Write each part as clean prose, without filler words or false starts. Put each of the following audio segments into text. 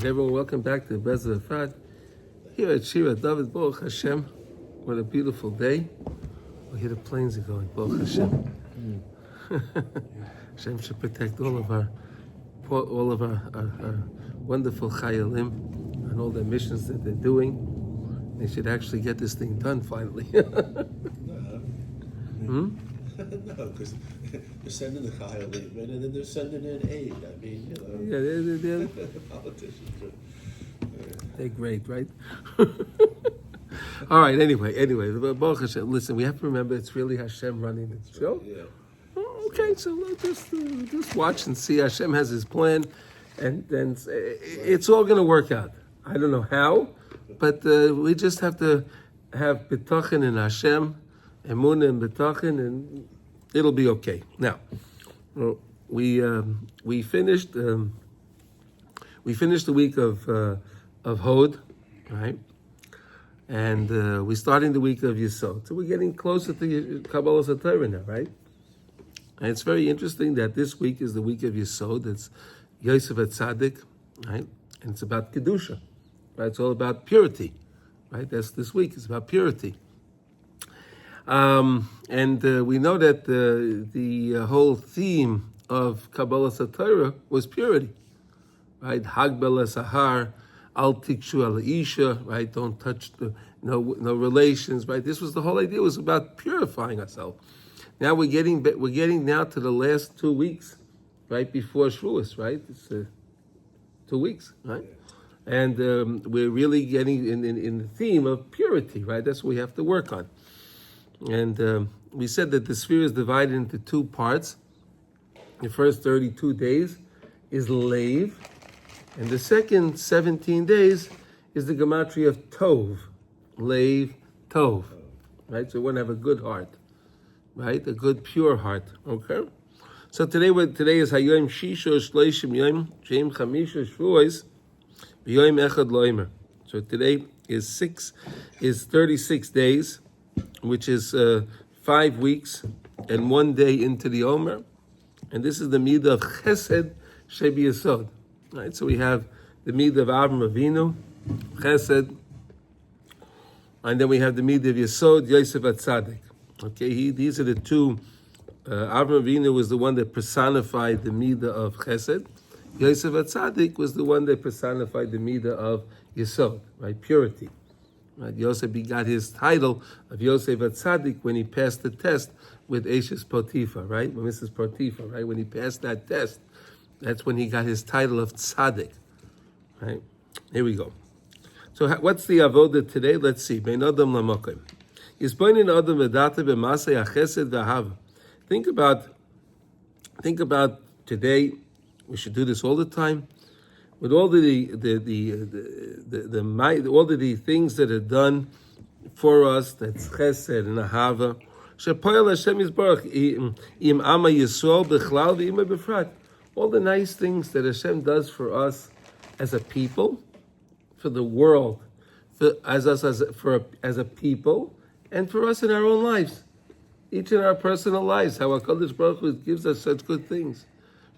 Right, everyone, welcome back to Breslov Efrat here at Shira David. Baruch Hashem, what a beautiful day. Oh, here the planes are going. Baruch Hashem. Hashem should protect all of our wonderful chayalim and all their missions that they're doing. They should actually get this thing done finally. No, because they're sending the chayalim in, and then they're sending in aid. I mean, Yeah, they're politicians are. they're great, right? All right. Anyway, Baruch Hashem. Listen, we have to remember it's really Hashem running the show. Yeah. Okay, so let's just watch and see. Hashem has His plan, and then it's all going to work out. I don't know how, but we just have to have bitachon in Hashem, emunah and bitachon, and it'll be okay. Now, we finished the week of Hod, right? And we're starting the week of Yesod. So we're getting closer to Kabbalah Torah now, right? And it's very interesting that this week is the week of Yesod. It's Yosef Atzadik, right? And it's about Kedusha, right? It's all about purity, right? That's this week. It's about purity. And we know that the whole theme of Kabbalah Torah was purity, right? Hagbala Sahar, Al Tikshu Al Isha, right? Don't touch no relations, right? This was the whole idea. It was about purifying ourselves. Now we're getting now to the last 2 weeks, right before Shavuos, right? It's 2 weeks, right? And we're really getting in the theme of purity, right? That's what we have to work on. And we said that the Sefira is divided into 2 parts. The first 32 days is Leiv, and the second 17 days is the gematria of Tov, Leiv, Tov, right? So we want to have a good heart, right? A good, pure heart, okay? So today is Hayom Shisha Shleishim Yom Shem Chamisha Shavuos B'Yom Echad Lo-Omer. So today is 36 days, which is 5 weeks and 1 day into the Omer, and this is the midah of Chesed Shebi Yesod. Right, so we have the midah of Avram Avinu, Chesed, and then we have the midah of Yesod, Yosef Atzadik. Okay, these are the two. Avram Avinu was the one that personified the midah of Chesed. Yosef Atzadik was the one that personified the midah of Yesod, right, purity. Right, Yosef got his title of Yosef Atzadik when he passed the test with Eshes Potiphar, right, with Mrs. Potiphar, right, when he passed that test. That's when he got his title of Tzaddik, right? Here we go. So what's the avoda today? Let's see. Bein Adam Lamokim. Yisboinin Adam V'data B'masei HaChesed V'Ahava. Think about today. We should do this all the time. With all the things that are done for us, that's Chesed and Ahava. Shepoyel Hashem Yisborach Im Ama Yisrael B'Chlal V'Ima B'Efrat. All the nice things that Hashem does for us as a people, for the world, as a people, and for us in our own lives, each in our personal lives. How HaKadosh Baruch Hu gives us such good things,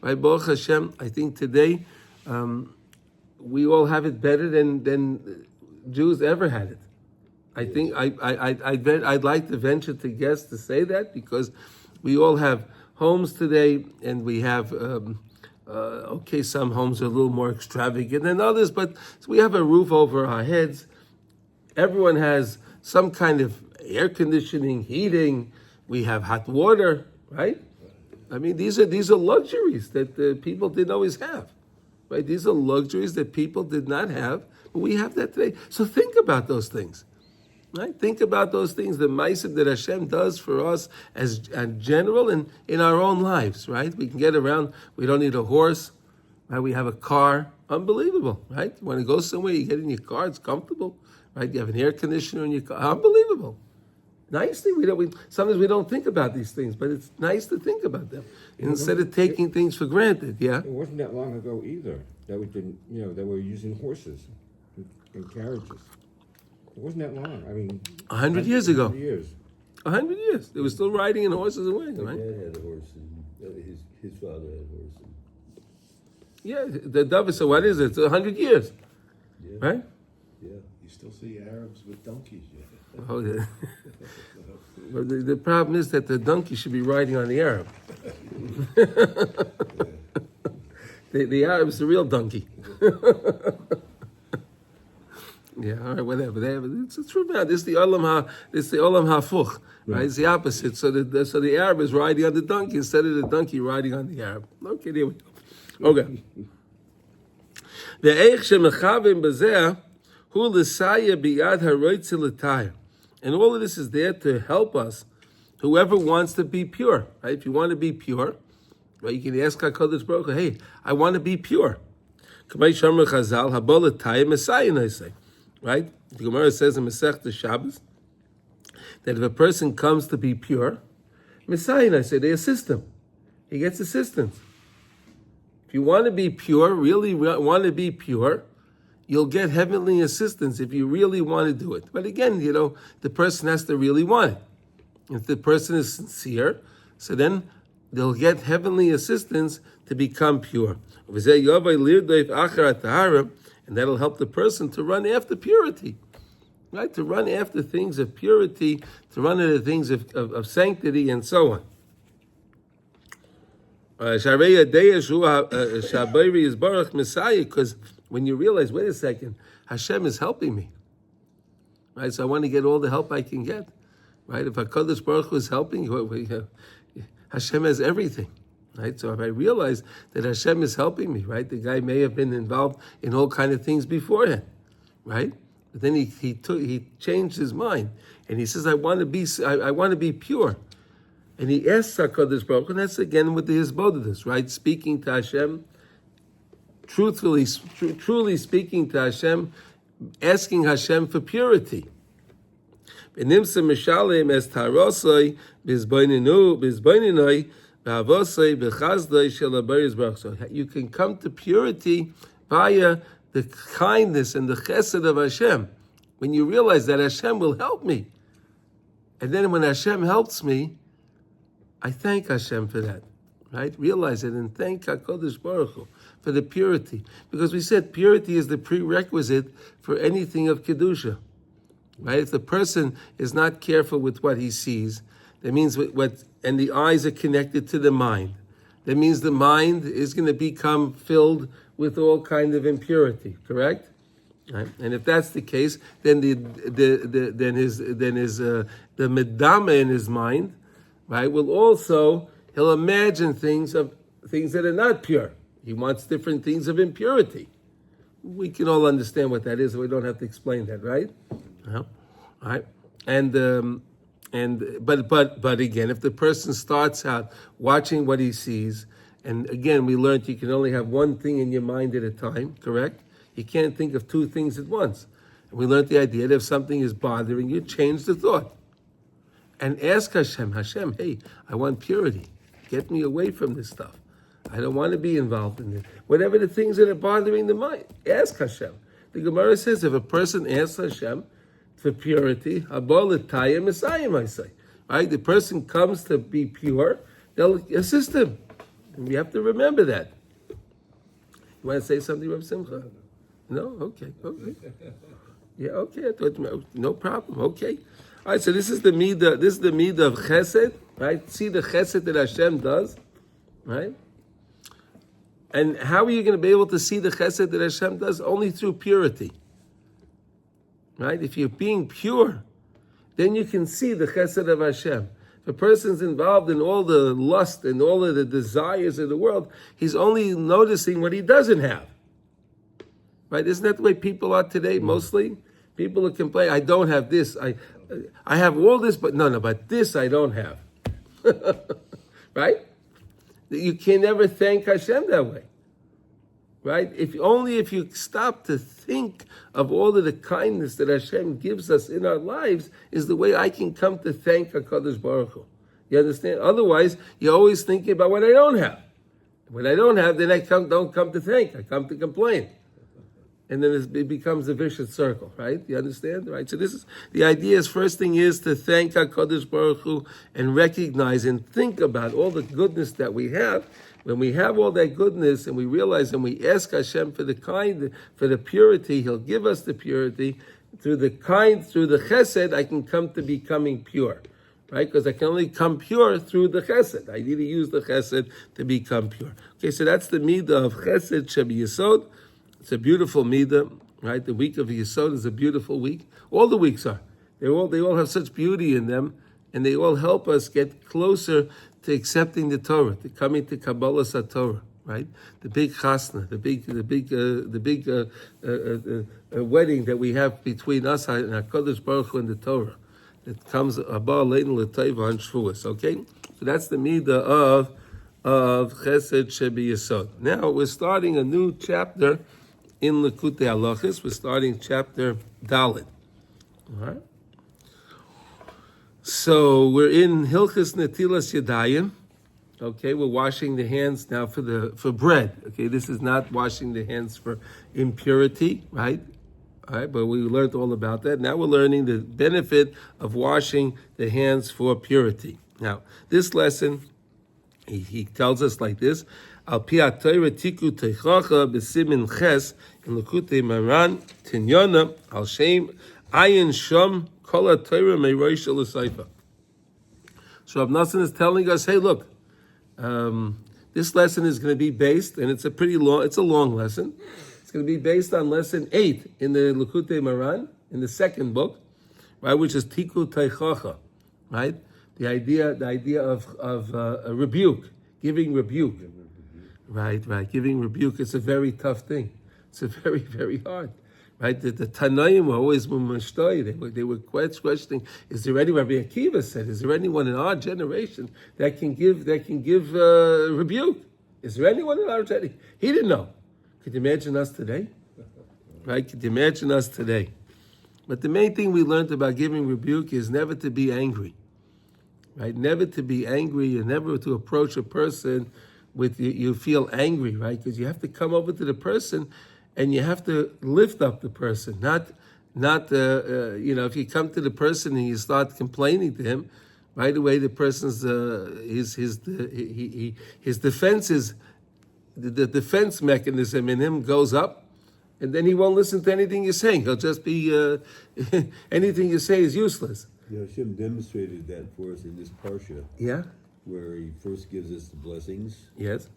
right? Baruch Hashem. I think today we all have it better than Jews ever had it. I think I'd like to venture to guess to say that because we all have homes today, and we have, some homes are a little more extravagant than others, but we have a roof over our heads. Everyone has some kind of air conditioning, heating. We have hot water, right? I mean, these are luxuries that people didn't always have, right? These are luxuries that people did not have, but we have that today. So think about those things. Right? Think about those things, the ma'asim that Hashem does for us as general and in our own lives, right? We can get around. We don't need a horse, right? We have a car. Unbelievable, right? You want to go somewhere, you get in your car, it's comfortable, right? You have an air conditioner in your car. Unbelievable. Nicely, sometimes we don't think about these things, but it's nice to think about them instead of taking things for granted, yeah? It wasn't that long ago either that we didn't, that we were using horses and carriages. It wasn't that long. I mean, 100 years ago. 100 years. 100 years. They were still riding in horses and wagons, My right? dad had a horse, and his father had a horse. Yeah, the David. So what is it? It's 100 years, Yeah. right? Yeah. You still see Arabs with donkeys. Yeah. Oh, yeah. But the problem is that the donkey should be riding on the Arab. The Arab's the real donkey. Yeah, all right, whatever. It's a true matter. This is the olam hafuch, right? It's the opposite. So the Arab is riding on the donkey instead of the donkey riding on the Arab. Okay, there we go. Okay. The eich shemechavim bezeh hu l'saya biyad haroitzi l'tayr, and all of this is there to help us. Whoever wants to be pure, right? If you want to be pure, right, you can ask HaKadosh Baruch Hu, hey, I want to be pure. Kamei Shomer Chazal haba l'tayr Messiah, I say. Right? The Gemara says in Masechta Shabbos that if a person comes to be pure, Messiah, I say, they assist him. He gets assistance. If you want to be pure, really want to be pure, you'll get heavenly assistance if you really want to do it. But again, the person has to really want it. If the person is sincere, so then they'll get heavenly assistance to become pure. And that'll help the person to run after purity, right? To run after things of purity, to run after things of sanctity, and so on. Because when you realize, wait a second, Hashem is helping me, right? So I want to get all the help I can get, right? If HaKadosh Baruch Hu is helping, Hashem has everything. Right, so if I realize that Hashem is helping me, right, the guy may have been involved in all kind of things beforehand, right? But then he changed his mind and he says, I want to be pure, and he asks HaKadosh Baruch Hu, and that's again with the hisbodedus, right? Speaking to Hashem, truly speaking to Hashem, asking Hashem for purity. Benimsa mishalem es tarosoi bizboinenoi. So you can come to purity via the kindness and the chesed of Hashem. When you realize that Hashem will help me. And then when Hashem helps me, I thank Hashem for that. Right? Realize it and thank HaKadosh Baruch Hu for the purity. Because we said purity is the prerequisite for anything of Kedusha. Right? If the person is not careful with what he sees, that means and the eyes are connected to the mind. That means the mind is going to become filled with all kind of impurity. Correct? Right? And if that's the case, then the medama in his mind, right, he'll imagine things that are not pure. He wants different things of impurity. We can all understand what that is, so we don't have to explain that, right? All right. But again, if the person starts out watching what he sees, and again, we learned you can only have one thing in your mind at a time, correct? You can't think of two things at once. And we learned the idea that if something is bothering you, change the thought. And ask Hashem, hey, I want purity. Get me away from this stuff. I don't want to be involved in it. Whatever the things that are bothering the mind, ask Hashem. The Gemara says if a person asks Hashem for purity, right? The person comes to be pure, they'll assist him. And we have to remember that. You want to say something, Rav Simcha? No? Okay. Yeah, okay. No problem. Okay. All right, so this is the midah of chesed, right? See the chesed that Hashem does, right? And how are you going to be able to see the chesed that Hashem does? Only through purity. Right? If you're being pure, then you can see the chesed of Hashem. If a person's involved in all the lust and all of the desires of the world, he's only noticing what he doesn't have. Right? Isn't that the way people are today, mostly? People are complaining, I don't have this, I have all this, but but this I don't have. Right? You can never thank Hashem that way. Right? If you stop to think of all of the kindness that Hashem gives us in our lives, is the way I can come to thank HaKadosh Baruch Hu. You understand? Otherwise, you're always thinking about what I don't have. When I don't have, then I don't come to thank. I come to complain. And then it becomes a vicious circle, right? You understand? Right? So this is, the idea is, first thing is to thank HaKadosh Baruch Hu and recognize and think about all the goodness that we have. When we have all that goodness and we realize and we ask Hashem for the purity, He'll give us the purity. Through the chesed, I can come to becoming pure. Right? Because I can only come pure through the chesed. I need to use the chesed to become pure. Okay, so that's the midah of chesed shebiyesod. It's a beautiful midah, right? The week of Yesod is a beautiful week. All the weeks are. They all have such beauty in them, and they all help us get closer to accepting the Torah, to coming to Kabbalah Torah, right? The big chasna, the big wedding that we have between us and HaKadosh Baruch Hu and the Torah. It comes Abba Leinu L'Teiva on Shavuos, okay? So that's the midah of Chesed Shebiyesod. Now we're starting a new chapter in Likutey Halachos. We're starting chapter Dalet. All right? So we're in Hilchos Netilas Yadayim. Okay, we're washing the hands now for bread. Okay, this is not washing the hands for impurity, right? All right, but we learned all about that. Now we're learning the benefit of washing the hands for purity. Now, this lesson, he tells us like this: Al pi Torah tiku teichacha b'simin ches in Likutey Moharan tinyana al shem ayin sham kol Torah meirosh l'seifa. So Rav Nassan is telling us, hey, look, this lesson is going to be based, and it's a long lesson. It's going to be based on lesson 8 in the Likutey Moharan, in the second book, right, which is Tiku Teichacha, right? The idea of a rebuke, giving rebuke, right, giving rebuke. It's a very tough thing. It's a very, very hard, right? The Tanaim were always mumashtoy. They were questioning: is there anyone? Rabbi Akiva said, "Is there anyone in our generation that can give rebuke? Is there anyone in our generation?" He didn't know. Could you imagine us today? Right? Could you imagine us today? But the main thing we learned about giving rebuke is never to be angry. Right? Never to be angry and never to approach a person with you feel angry, right? Because you have to come over to the person and you have to lift up the person. Not if you come to the person and you start complaining to him, right away the person's his defense is the defense mechanism in him goes up, and then he won't listen to anything you're saying. He'll just be anything you say is useless. Hashem demonstrated that for us in this parsha. Yeah. Where He first gives us the blessings. Yes.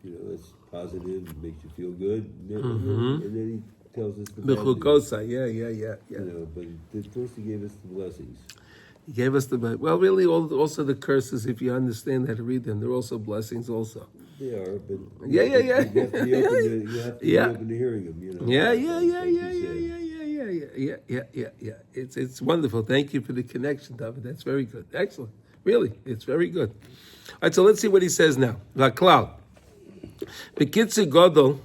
It's positive, it makes you feel good, and then He tells us the bad news. Yeah. But first He gave us the blessings. He gave us well, really, also the curses. If you understand how to read them, they're also blessings. Also. They are, but Yeah. You have to be open to hearing them. Yeah. It's wonderful. Thank you for the connection, David. That's very good. Excellent. Really, it's very good. All right, so let's see what he says now. Laklal. B'kitzur gadol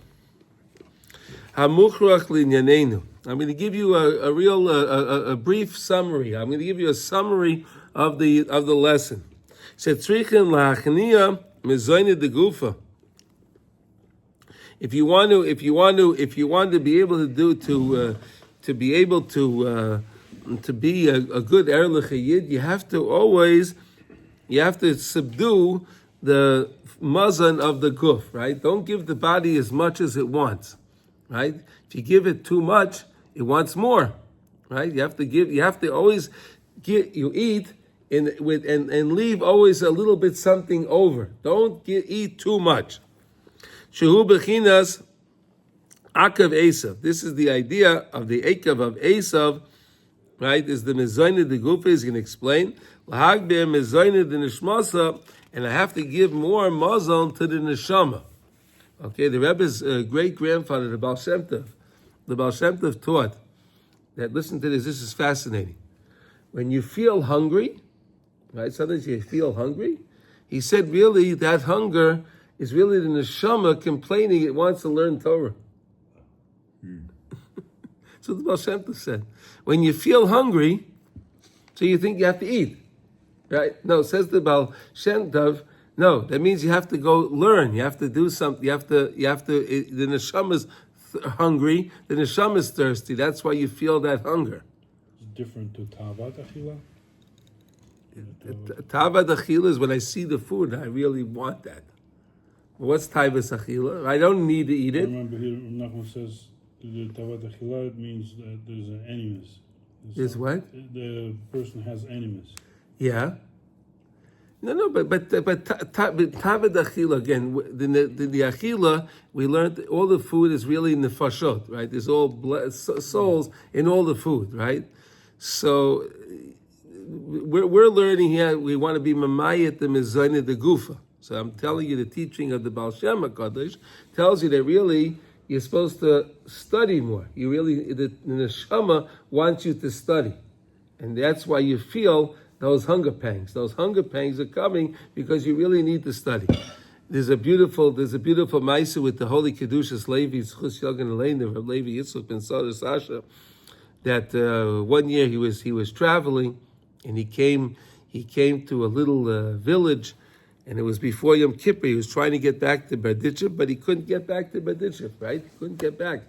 hamuchrach linyanenu. I'm going to give you a brief summary. I'm going to give you a summary of the lesson. Said tzrichen la'achniya mezoyne de gufa. If you want to be able to be a good erlich yid, you have to subdue the mazan of the guf, right? Don't give the body as much as it wants, right? If you give it too much, it wants more, right? You have to always eat and leave always a little bit something over. Don't eat too much. Shehu bechinas akav Esav. This is the idea of the akav of Esav, right? Is the mezayne the gufa is going to explain. Lahag be mezayne the nishmasa, and I have to give more mazon to the neshama. Okay, the Rebbe's great grandfather, the Baal Shem Tov, taught that. Listen to this. This is fascinating. When you feel hungry, right? Sometimes you feel hungry. He said, really, that hunger is really the neshama complaining it wants to learn Torah. So the Baal Shem Tov said, when you feel hungry, so you think you have to eat, right? No, says the Baal Shem Tov, no, that means you have to go learn. You have to do something. The neshama's hungry, the neshama's thirsty. That's why you feel that hunger. It's different to Tavat Achila? Tavat Achila is when I see the food, I really want that. What's taivas achila? I don't need to eat I it. remember here Nachman says the tavat achila, it means that there's an enemies. Is what? The person has enemies. Yeah. No, but tavid achila again. The achila we learned all the food is really nefashot, right? There's all souls in all the food, right? So we're learning here. We want to be mamayit the mezayne the gufa. So I'm telling you, the teaching of the Baal Shem HaKadosh tells you that really you're supposed to study more. You really, the neshama wants you to study, and that's why you feel those hunger pangs. Those hunger pangs are coming because you really need to study. There's a beautiful ma'aseh with the holy Kedushas Levi Tzchus Yogan Aleinu of Levi Yitzchak ben Sada Sasha. That one year he was traveling, and he came to a little village. And it was before Yom Kippur. He was trying to get back to Berditchev, but he couldn't get back to Berditchev, right? He couldn't get back.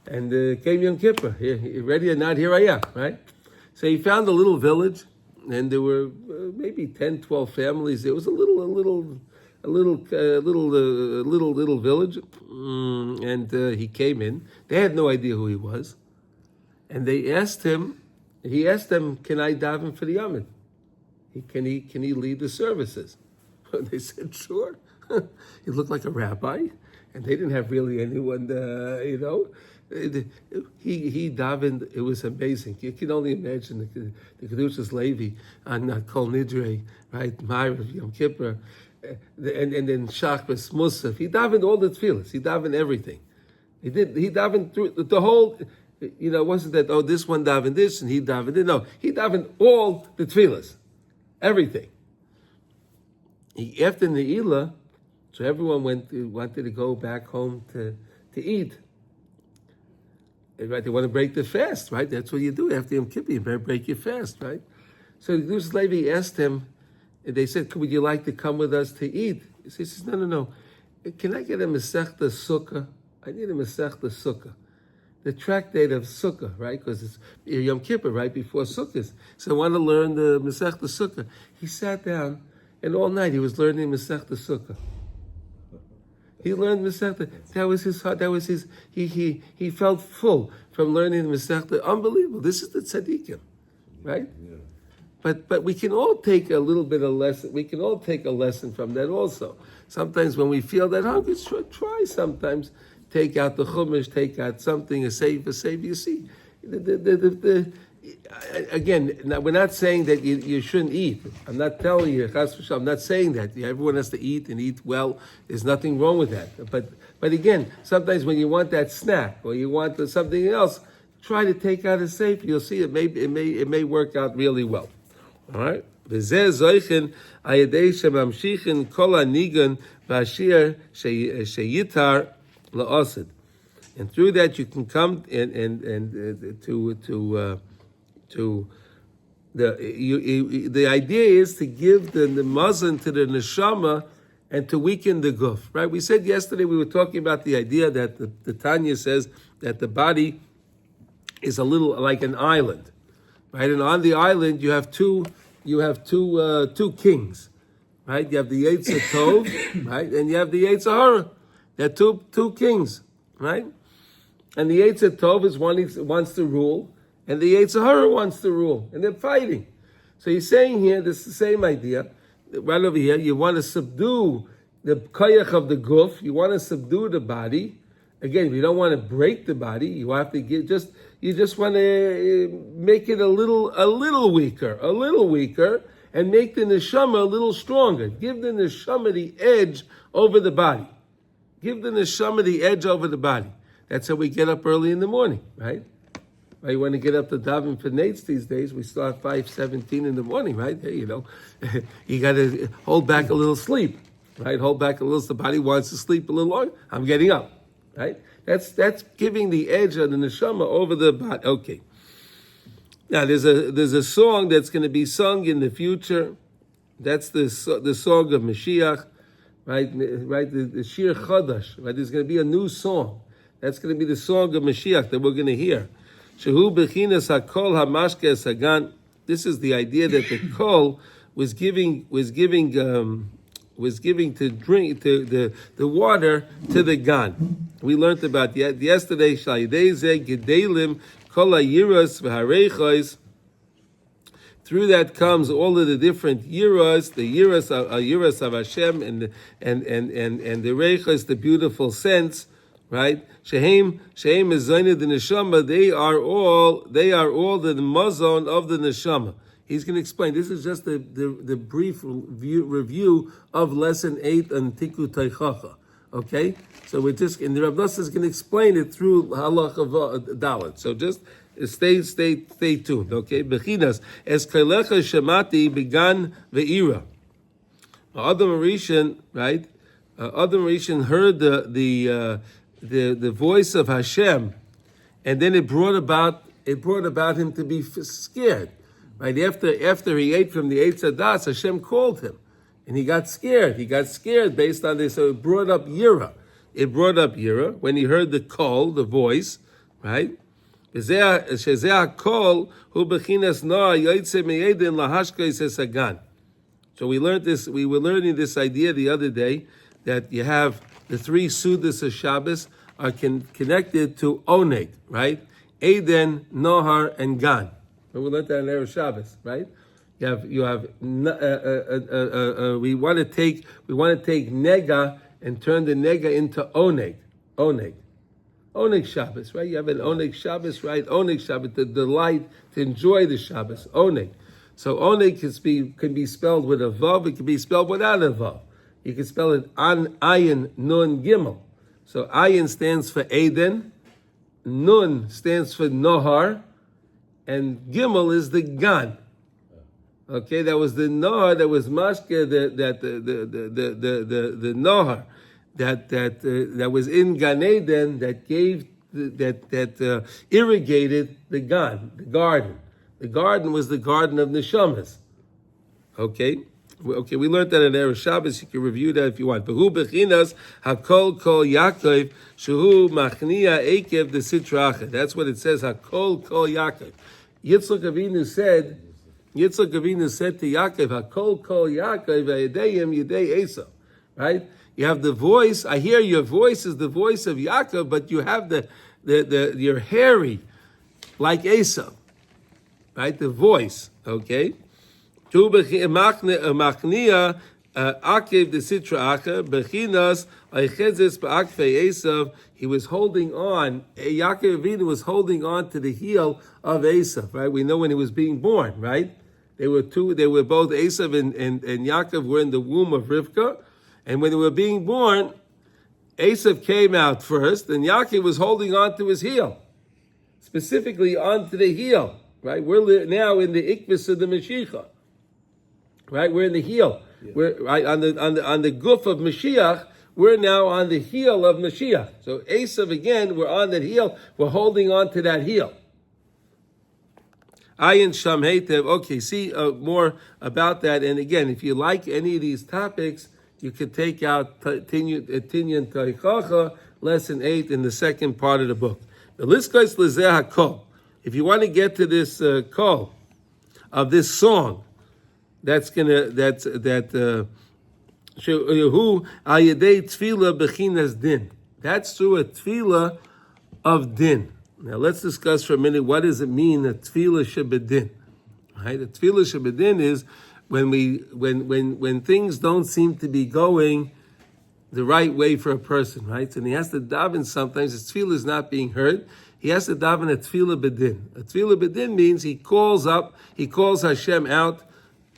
And came Yom Kippur. Here, ready or not, here I am, right? So he found a little village, and there were maybe 10, 12 families. It was a little village. And he came in. They had no idea who he was. And he asked them, can I daven for the Yamid? Can he lead the services? They said, sure. He looked like a rabbi, and they didn't have really anyone, He davened, it was amazing. You can only imagine the Kedushas Levi on Kol Nidre, right? Ma'ariv, Yom Kippur, and then Shachris, Musaf. He davened all the tefillahs. He davened everything. He davened through the whole, it wasn't that, this one davened this, and he davened it. No, he davened all the tefillahs, everything. After Ne'ilah, so everyone wanted to go back home to eat. Right? They want to break the fast, right? That's what you do after Yom Kippur. You better break your fast, right? So the Kedushas Levi asked him, and they said, would you like to come with us to eat? He says, no. Can I get a Masechta Sukkah? I need a Masechta Sukkah. The tractate of Sukkah, right? Because it's Yom Kippur, right before Sukkot. So I want to learn the Masechta Sukkah. He sat down, and all night he was learning Masechta Sukkah. He learned Masechta. That was his heart. That was his. He felt full from learning Masechta. Unbelievable. This is the tzaddikim, right? Yeah. But we can all take a little bit of lesson. We can all take a lesson from that also. Sometimes when we feel that hungry, try sometimes take out the chumash, take out something, a save. You see, again, we're not saying that you shouldn't eat. I'm not telling you, I'm not saying that. Everyone has to eat and eat well. There's nothing wrong with that. But again, sometimes when you want that snack or you want something else, try to take out a safe. You'll see it may work out really well. All right? And through that you can come and to the idea is to give the mazon to the neshama and to weaken the guf. Right? We said yesterday, we were talking about the idea that the Tanya says that the body is a little like an island, right? And on the island you have two kings, right? You have the Yetzer Tov, right? And you have the Yetzer Hara. They're two kings, right? And the Yetzer Tov is one who wants to rule, and the Yetzer Hara wants to rule, and they're fighting. So he's saying here, this is the same idea. Right over here, you want to subdue the koyach of the guf. You want to subdue the body. Again, you don't want to break the body. You have to you just want to make it a little weaker, and make the neshama a little stronger. Give the neshama the edge over the body. Give the neshama the edge over the body. That's how we get up early in the morning, right? Right, you want to get up to daven for nates these days, we start 5:17 in the morning, right? Hey, you got to hold back a little sleep, right? Hold back a little. The body wants to sleep a little longer. I'm getting up, right? That's giving the edge of the neshama over the body. Okay. Now there's a song that's going to be sung in the future. That's the song of Mashiach, right? Right, the Shir Chadash. Right, there's going to be a new song. That's going to be the song of Mashiach that we're going to hear. Shehu bechinas hakol hamashke sagan. This is the idea that the kol was giving was giving to drink to the water to the gan. We learned about yesterday. Through that comes all of the different yiras, the yiras of Hashem, and the reichos, the beautiful sense, right? Shehem is zayned the neshama. They are all the mazon of the neshama. He's going to explain. This is just the brief review of lesson 8 on Likutey Halachos. Okay, so we're just, and the Rav Nosson is going to explain it through halacha dalet. So just stay tuned. Okay, bechinas es kalecha shemati began ve'ira. Adam Rishon, right? Adam Rishon heard the voice of Hashem, and then it brought about him to be scared. Right after he ate from the Eitz Hadas, Hashem called him. And he got scared. He got scared based on this. So it brought up Yira. It brought up Yira when he heard the call, the voice, right? So we learned this. We were learning this idea the other day that you have the three Sudas of Shabbos are connected to Oneg, right? Eden, Nohar, and Gan. We learned that in Erev Shabbos, right? We want to take nega and turn the nega into oneg Shabbos, right? You have an oneg Shabbos, right? Oneg Shabbos, the delight to enjoy the Shabbos, oneg. So oneg can be spelled with a vav. It can be spelled without a vav. You can spell it an ayin nun gimel. So ayin stands for Eden, nun stands for Nohar, and gimel is the gan. Okay, that was the Nohar, that was Mashke, the Nohar, that was in Gan Eden, that gave, that irrigated the Gan, the garden. The garden was the garden of Neshamas. Okay, we learned that in Erev Shabbos. You can review that if you want. Behu bechinas hakol kol Yaakov shehu machnia ekev the sitracha. That's what it says. Hakol kol Yaakov. Yitzchak Avinu said to Yaakov, "Hakol kol Yaakov v'yedeyim yedei Esau." Right? You have the voice. I hear your voice is the voice of Yaakov, but you have you're hairy, like Esau. Right? The voice. Okay. Tu machnia akev the sitra acha bechinas aichezes ba'akfei Esau. He was holding on. Yaakov Avinu was holding on to the heel of Esau. Right? We know when he was being born. Right? They were both Esav and Yaakov were in the womb of Rivka, and when they were being born, Esav came out first, and Yaakov was holding on to his heel, specifically onto the heel. Right? We're now in the ikvis of the Mashiach. Right? We're in the heel. Yeah. We're right on the guf of Mashiach. We're now on the heel of Mashiach. So Esav again, we're on that heel. We're holding on to that heel. Ayin Sham Heitev. Okay, see more about that. And again, if you like any of these topics, you could take out Tinyan Taichacha, lesson 8 in the second part of the book. The Liskos Lezeh HaKol. If you want to get to this call of this song, that's who Ayedei Tefillah Bechinas Din. That's through a Tefillah of Din. Now let's discuss for a minute what does it mean a tefillah shebedin. Right? A tefillah shebedin is when things don't seem to be going the right way for a person, right? And he has to daven sometimes. His tefillah is not being heard. He has to daven a tefillah bedin. A tefillah bedin means he calls Hashem out,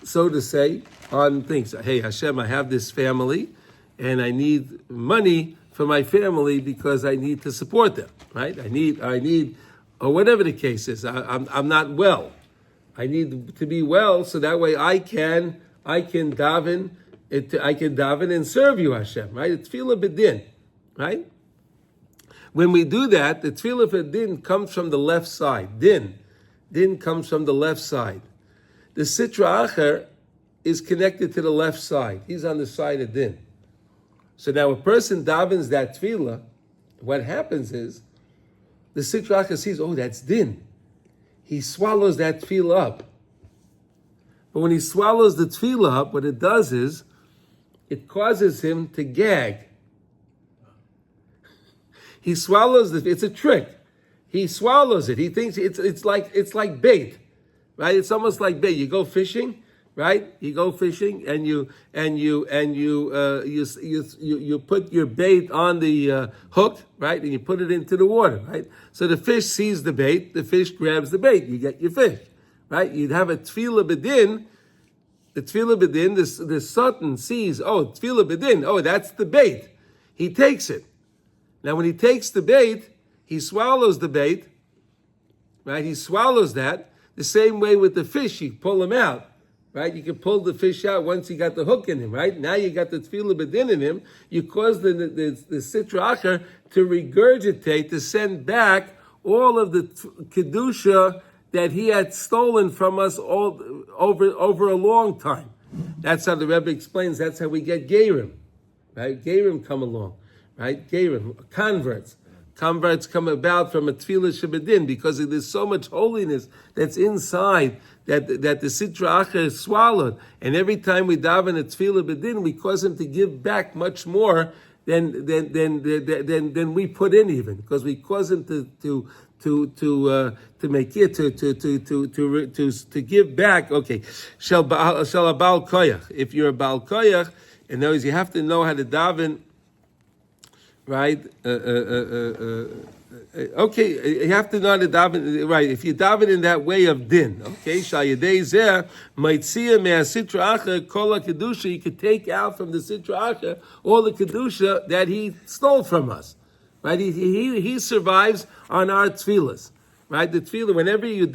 so to say, on things. Hey Hashem, I have this family, and I need money for my family because I need to support them, right? I need, or whatever the case is. I'm not well. I need to be well so that way I can daven. I can daven and serve you, Hashem, right? It's tefillah b'din, right? When we do that, the tefillah b'din comes from the left side. Din comes from the left side. The sitra acher is connected to the left side. He's on the side of din. So now a person davens that tefillah, what happens is, the sitra acher sees, oh, that's din. He swallows that tefillah up. But when he swallows the tefillah up, what it does is, it causes him to gag. He swallows it. It's a trick. He swallows it. He thinks it's like bait, right? It's almost like bait. You go fishing, right? You go fishing and you put your bait on the hook, right? And you put it into the water, right? So the fish sees the bait. The fish grabs the bait. You get your fish, right? You'd have a tefillah bedin. The tefillah bedin. The sultan sees, oh, tefillah bedin. Oh, that's the bait. He takes it. Now, when he takes the bait, he swallows the bait, right? He swallows that. The same way with the fish, you pull him out, right? You can pull the fish out once you got the hook in him, right? Now you got the tefillah bedin in him. You cause the sitra achar to regurgitate, to send back all of the Kedusha that he had stolen from us all over a long time. That's how the Rebbe explains. That's how we get Gerim, right? Gerim come along. Right, Gerim, converts. Converts come about from a tefillah shebedin because there's so much holiness that's inside that the sitra achar is swallowed. And every time we daven a tefillah bedin, we cause him to give back much more than we put in, even because we cause him to make it to give back. Okay, shall a bal koyach. If you're a bal koyach, in other words, you have to know how to daven. Right? Okay, you have to know how to daven. Right, if you daven in that way of din, okay, shal yedei zeh maitzia me'asitra achar kol kedusha. You could take out from the sitra achar all the kedusha that he stole from us. Right? He survives on our tefillahs. Right? The tefillah, whenever we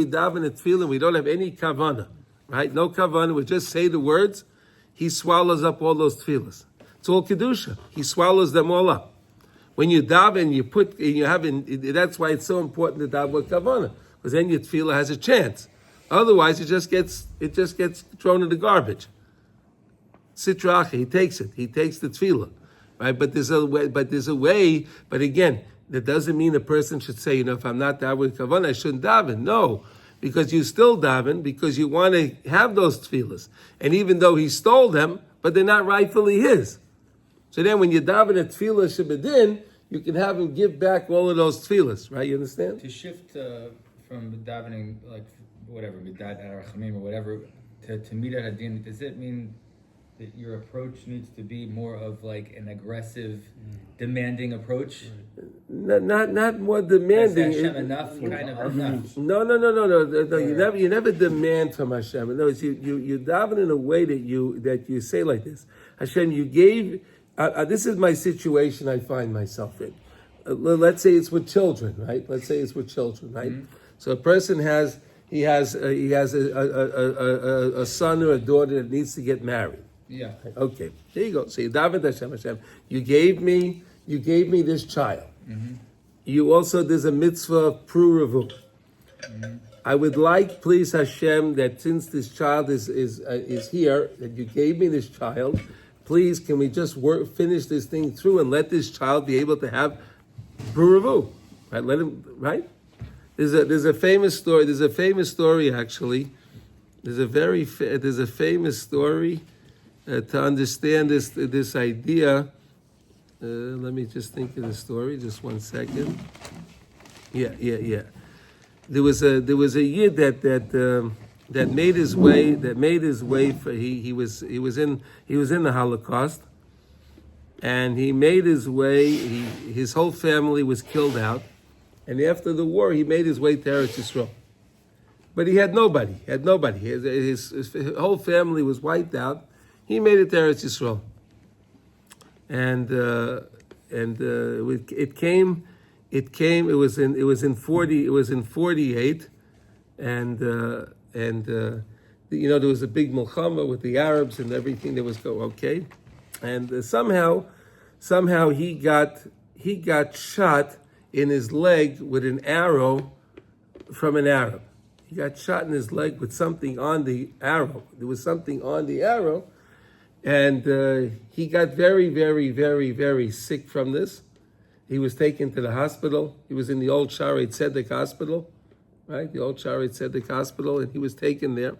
daven a tefillah, we don't have any kavana. Right? No kavana. We just say the words. He swallows up all those tefillahs. It's all Kedusha. He swallows them all up. When you daven, that's why it's so important to daven with kavanah, because then your tefillah has a chance. Otherwise, it just gets thrown in the garbage. Sitra achar, he takes it. He takes the tefillah, right? But there's a way. But again, that doesn't mean a person should say, if I'm not daven with kavanah, I shouldn't daven. No, because you still daven because you want to have those tefillahs, and even though he stole them, but they're not rightfully his. So then when you daven a tefillah shebedin, you can have him give back all of those tefillahs, right? You understand? To shift from davening, like whatever, midat arachamim or whatever, to midat hadin, does it mean that your approach needs to be more of like an aggressive, demanding approach? Not more demanding. Is Hashem enough? Kind of enough. No. You never demand from Hashem. No, you daven in a way that you say like this: Hashem, you gave. This is my situation I find myself in. Let's say it's with children, right? Mm-hmm. So a person has a son or a daughter that needs to get married. Yeah. Okay. There you go. So you daven to Hashem. You gave me this child. Mm-hmm. You also, there's a mitzvah of pruruvu. Mm-hmm. I would like, please Hashem, that since this child is here, that you gave me this child. Please, can we just finish this thing through and let this child be able to have pruruvu, right? Let him, right? There's a famous story. There's a famous story actually. There's a famous story to understand this idea. Let me just think of the story. Just 1 second. Yeah. There was a yid that made his way. He was in the Holocaust, and he made his way. His whole family was killed out, and after the war, he made his way to Eretz Yisrael. But he had nobody. His whole family was wiped out. He made it to Eretz Yisrael, and it came. It was in 48, and there was a big milchama with the Arabs and everything that was going okay, and somehow he got shot in his leg with an arrow from an Arab. He got shot in his leg with something on the arrow. There was something on the arrow, and he got very, very, very, very sick from this. He was taken to the hospital. He was in the old Shaarei Tzedek hospital, right? The old Shaarei Tzedek hospital, and he was taken there.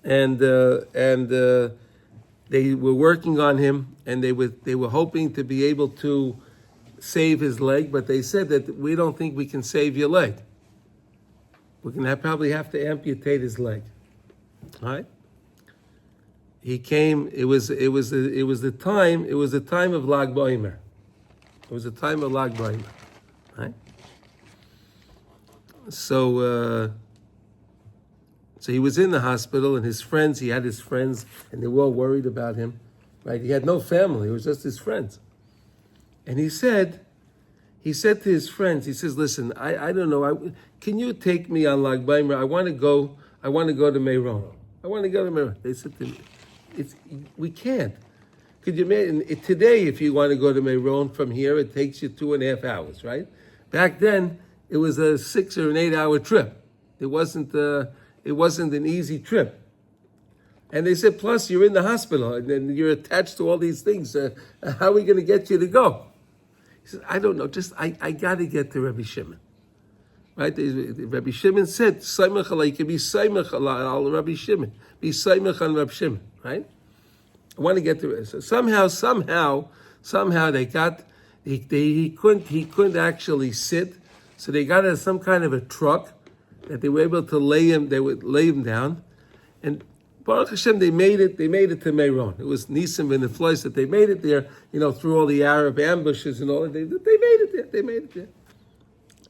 And they were working on him, and they were hoping to be able to save his leg, but they said that we don't think we can save your leg. We're going to probably have to amputate his leg. All right? He came. It was the time of Lag BaOmer. It was the time of Lag BaOmer. Right? So he was in the hospital, and he had his friends, and they were all worried about him. Right? He had no family. It was just his friends. And he said to his friends, he says, "Listen, I don't know. Can you take me on Lag BaOmer? I want to go to Meron. I want to go to Meron." They said to me, we can't. Could you imagine today? If you want to go to Meron from here, it takes you 2.5 hours, right? Back then, it was a 6 or an 8 hour trip. It wasn't an easy trip. And they said, plus you're in the hospital and then you're attached to all these things. How are we going to get you to go? He said, I don't know. I got to get to Rabbi Shimon. Right? Rabbi Shimon said, "Saimach alai, you can be saimach al Rabbi Shimon. Be saimach on Rabbi Shimon." Right? I want to get to it. So somehow they got he couldn't actually sit. So they got some kind of a truck that they were able to lay him. They would lay him down, and Baruch Hashem, they made it to Meron. It was Nisim and the Fleiss that they made it there. Through all the Arab ambushes and all. They made it there. They made it there.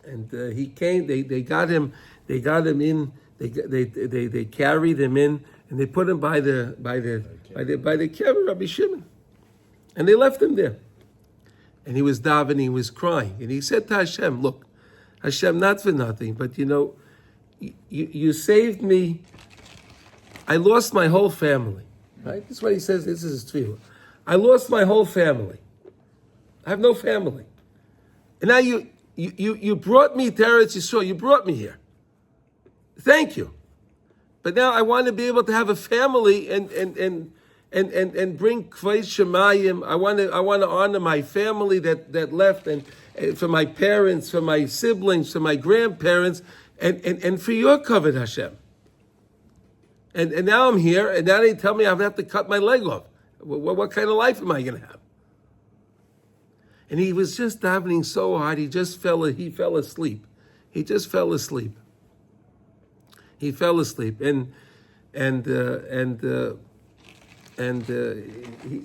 And he came. They got him. They got him in. They carried him in, and they put him by the kever Rabbi Shimon, and they left him there. And he was davening. He was crying, and he said to Hashem, "Look, Hashem, not for nothing, but you saved me. I lost my whole family. Right? That's what he says. This is his tefillah. I lost my whole family. I have no family, and now you brought me to Eretz Yisrael. You brought me here. Thank you. But now I want to be able to have a family and bring Kvei Shemayim. I want to honor my family that left, and for my parents, for my siblings, for my grandparents, and for your covenant, Hashem. And now I'm here, and now they tell me I have to cut my leg off. What kind of life am I going to have? And he was just davening so hard, he fell asleep. He just fell asleep. He fell asleep, and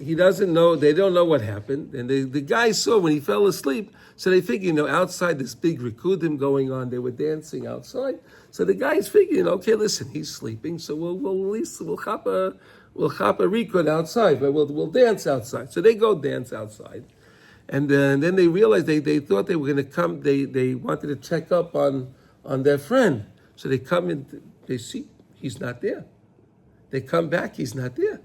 he doesn't know. They don't know what happened. And the guys saw when he fell asleep, so they figured, outside this big rikudim going on, they were dancing outside. So the guys figured, okay, listen, he's sleeping, so we'll at least chop a rikud outside, but we'll dance outside. So they go dance outside. And then they realized they thought they were going to come. They wanted to check up on their friend. So they come in. They see he's not there. They come back. He's not there.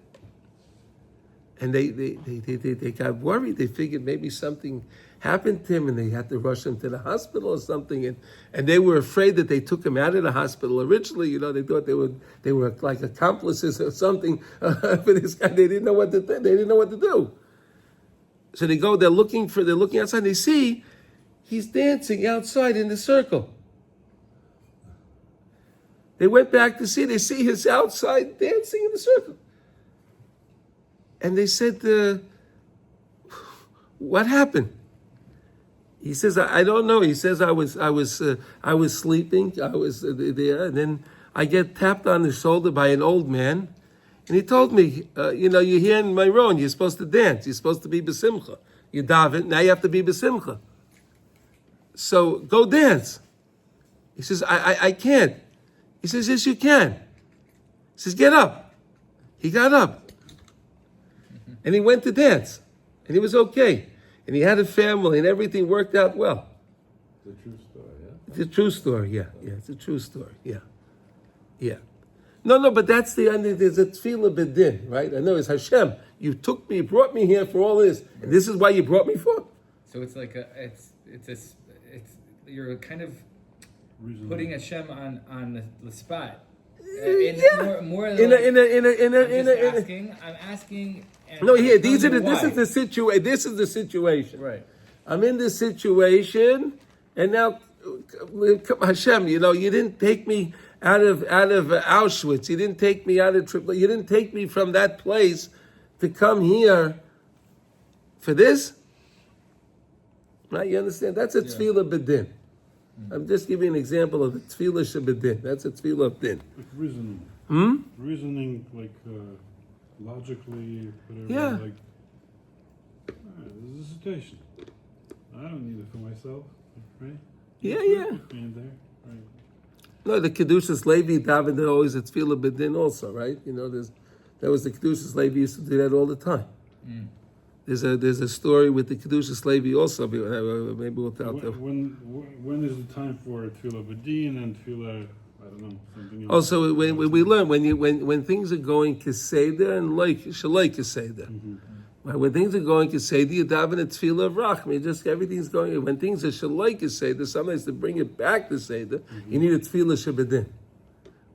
And they got worried. They figured maybe something happened to him, and they had to rush him to the hospital or something. And they were afraid that they took him out of the hospital. Originally, they thought they were like accomplices or something for this guy. They didn't know what to do. They didn't know what to do. So they go, they're looking outside, and they see he's dancing outside in the circle. They went back to see, they see he's outside dancing in the circle. And they said, what happened? He says, I don't know. He says, I was sleeping, I was there, and then I get tapped on the shoulder by an old man. And he told me, you're here in Meron, you're supposed to dance. You're supposed to be besimcha. You daven, now you have to be besimcha. So go dance. He says, I can't. He says, yes, you can. He says, get up. He got up. And he went to dance. And he was okay. And he had a family, and everything worked out well. It's a true story, yeah? It's a true story, yeah. It's a true story, yeah. No, but that's the end. There's a tefillah bedin, right? I know it's Hashem. You took me, brought me here for all this, and this is why you brought me for. So it's like you're kind of putting Hashem on the spot. More I'm asking. No, here. This is the situation. This is the situation. Right. I'm in this situation, and now Hashem, you didn't take me out of Auschwitz. You didn't take me out of Tripoli. You didn't take me from that place to come here for this? Right? You understand? That's a tefillah b'din. I'm just giving an example of a tefillah shebedin. That's a tefillah of din. Like reasoning. Reasoning, like logically, whatever. Yeah. Like, this is a situation. I don't need it for myself, right? Yeah. Being there, right? No, the Kedushas Levi davened always a tefillah b'din also, right? You know, that was the Kedushas Levi used to do that all the time. There's a story with the Kedushas Levi also. Maybe we'll tell. When is the time for tefillah b'din and tefillah? I don't know, something else. Also, when we learn when things are going keseder and like shalai keseder. Right? When things are going keseder, you daven a tefillah of rachmi. Just everything's going. When things are shalai keseder, sometimes to bring it back to seder, you need a tefillah shebedin.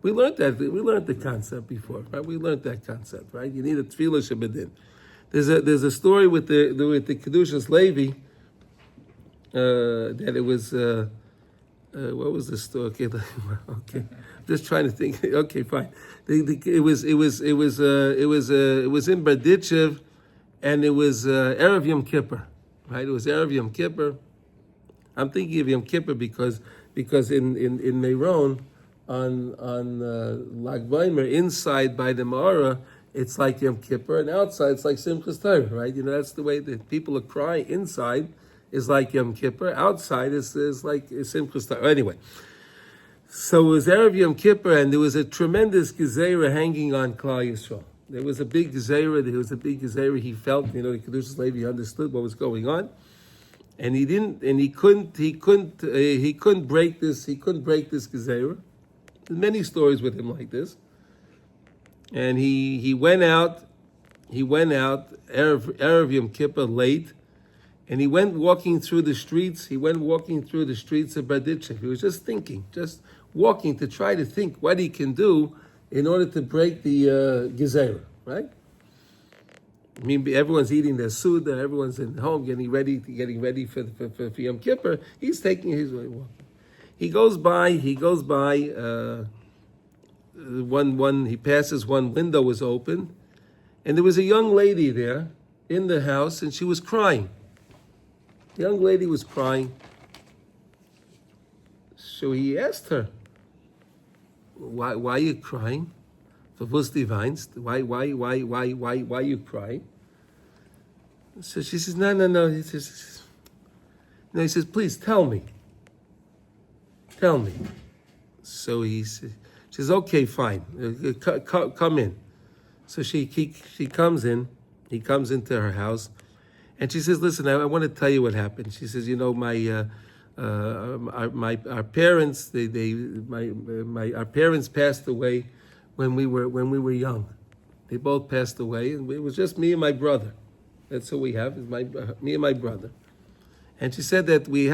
We learned that. We learned the concept before, right? We learned that concept, right? You need a tefillah shebedin. There's a story with the Kedushas Levi that it was. What was the story? Okay, just trying to think. Okay, fine. It was in Berditchev, and it was Erev Yom Kippur, right? It was Erev Yom Kippur. I'm thinking of Yom Kippur because in Meron on Lag Baimer, inside by the Ma'ara, it's like Yom Kippur, and outside it's like Simchas Torah, right? You know, that's the way that people are crying. Inside is like Yom Kippur, outside is like Simchas Torah. Anyway, so it was Erev Yom Kippur, and there was a tremendous gezerah hanging on Klal Yisrael. There was a big gezerah. He felt, you know, the Kedushas Levi understood what was going on, and he couldn't break this. He couldn't break this gezerah. There's many stories with him like this. And he went out Erev Yom Kippur late, and he went walking through the streets. Of Berditchev. He was just thinking, just walking to try to think what he can do in order to break the gezerah, right? I mean, everyone's eating their suda, everyone's in home getting ready for Yom Kippur. He's taking his way walking. He goes by. He passes, one window was open, and there was a young lady there in the house, and she was crying. The young lady was crying. So he asked her, why are you crying? Why are you crying? So she says, no. He says, please tell me. So he says, she says, okay, fine, come in. So she comes in. He comes into her house, and she says, listen, I want to tell you what happened. She says, you know, our parents, our parents passed away when we were young. They both passed away, and it was just me and my brother. That's what we have, is me and my brother. And she said that we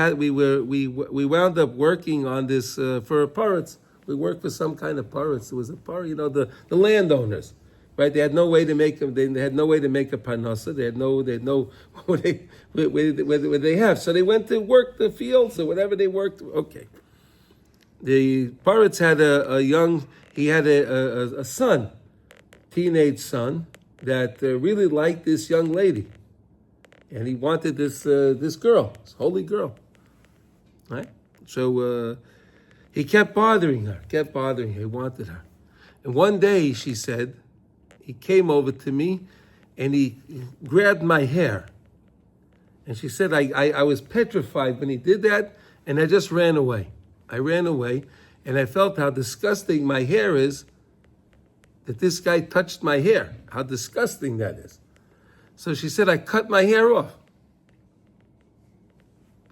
wound up working on this for parrots. We worked for some kind of parrots. It was a parrot, you know, the landowners, right? They had no way to make them. They had no way to make a parnasa. They had no what they have. So they went to work the fields or whatever they worked. Okay. The parrots had a son, teenage son, that really liked this young lady, and he wanted this girl, this holy girl, right? So he kept bothering her. He wanted her. And one day, she said, he came over to me and he grabbed my hair. And she said, I was petrified when he did that, and I just ran away. I ran away, and I felt how disgusting my hair is, that this guy touched my hair. How disgusting that is. So she said, I cut my hair off.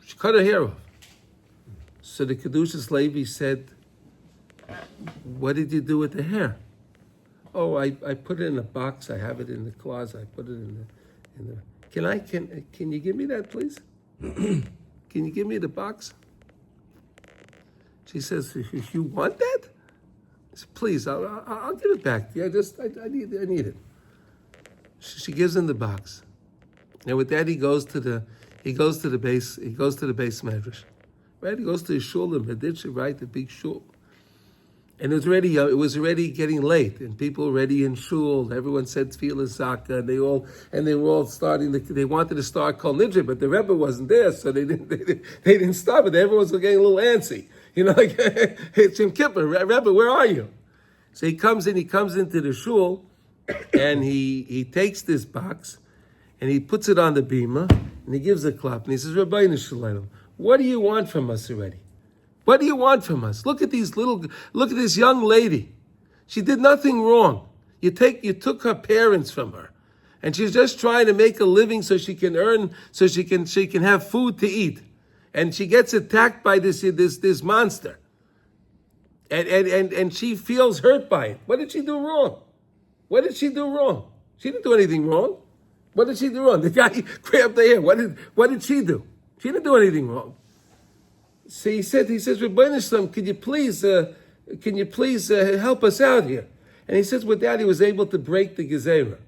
She cut her hair off. So the Kedushas Levi said, what did you do with the hair? Oh, I put it in a box. I have it in the closet. I put it in the can you give me that, please? Can you give me the box? She says, you want that? I said, please, I'll give it back to you. I need it. She gives him the box. And with that, he goes to the base medrash. Right? He goes to the shul in Medici, right? The big shul. And it was already getting late, and people already in shul. Everyone said Tefillah Zaka, and they were all starting. They wanted to start Kol Nidre, but the Rebbe wasn't there, so they didn't start. But everyone was getting a little antsy, like it's Yom Kippur. Rebbe, where are you? So he comes into the shul, and he takes this box, and he puts it on the bima, and he gives a clap, and he says, Rabbeinu Shalom, what do you want from us already? What do you want from us? Look at this young lady. She did nothing wrong. You took her parents from her, and she's just trying to make a living so she can earn, so she can have food to eat, and she gets attacked by this monster, and she feels hurt by it. What did she do wrong? What did she do wrong? She didn't do anything wrong. What did she do wrong? The guy grabbed her hair. What did she do? She didn't do anything wrong. So he says, Rebbeinu Shalom, can you please help us out here? And he says, with that, he was able to break the gezerah.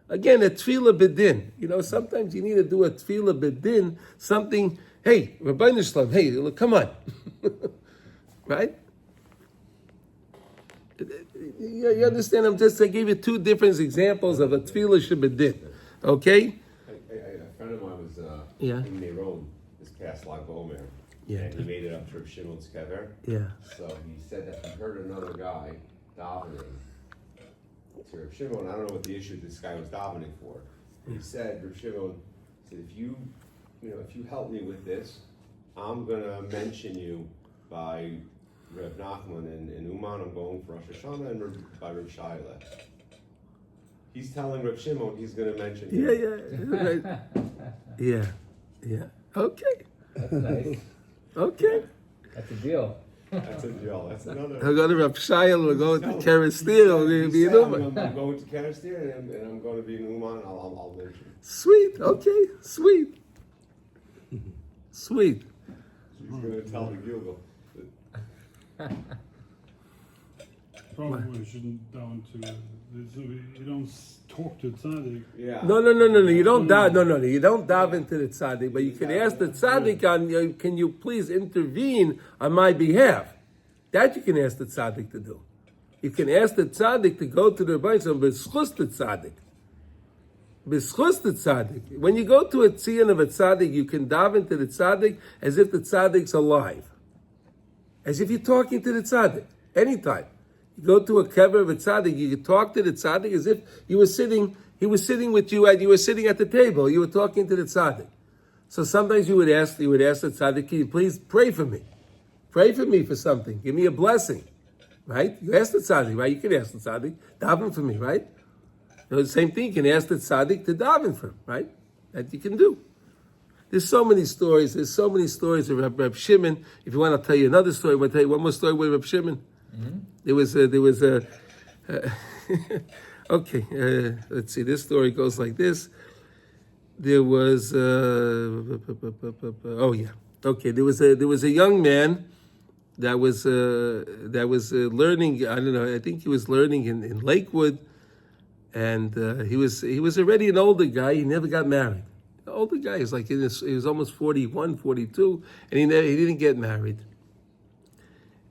Again, a tefillah bedin. Sometimes you need to do a tefillah bedin, something, hey, Rebbeinu Shalom, hey, look, come on. Right? You understand? I gave you two different examples of a tefillah shebedin. Okay? A friend of mine was Yeah. in Meron this past Lag Omer. Yeah. And he made it up to Rav Shimon's kever. Yeah. So he said that he heard another guy davening to Rav Shimon. I don't know what the issue this guy was davening for. He said, Rav Shimon said, if you help me with this, I'm gonna mention you by Reb Nachman and Uman. I'm going for Rosh Hashanah and by Reb Shaila. He's telling Reb Shimon he's gonna mention him. Yeah. Okay. That's nice. Okay. That's a deal. That's a deal. That's another. I'll go to Rav Shayel, we'll go to Kerestir, we'll be an Uman. I'm going to Kerestir and I'm going to be an Uman. I'll mention. Sweet, okay, sweet. Sweet. He's going to tell the Gilgal. Probably we shouldn't down to. You don't talk to tzaddik. Yeah. No. You don't dive. No. You don't dive into the tzaddik, but you can ask the tzaddik, can you please intervene on my behalf? That you can ask the tzaddik to do. You can ask the tzaddik to go to the Rebbeinu and beschus the tzaddik. Beschus the tzaddik. When you go to a tzion of a tzaddik, you can dive into the tzaddik as if the tzaddik's alive, as if you're talking to the tzaddik anytime. You go to a kever of a tzaddik, you can talk to the tzaddik as if he was sitting with you and you were sitting at the table. You were talking to the tzaddik. So sometimes you would ask the tzaddik, can you please pray for me? Pray for me for something. Give me a blessing. Right? You ask the tzaddik, right? You can ask the tzaddik, daven for me, right? The same thing, you can ask the tzaddik to daven for him, right? That you can do. There's so many stories. There's so many stories of Reb Shimon. If you want, I'll tell you another story. I'll tell you one more story with Reb Shimon. Mm-hmm. There was a okay, let's see, this story goes like this. There was there was a young man that was learning. I don't know, I think he was learning in Lakewood, and he was already an older guy. He never got married. The older guy, he was almost 41, 42, and he didn't get married.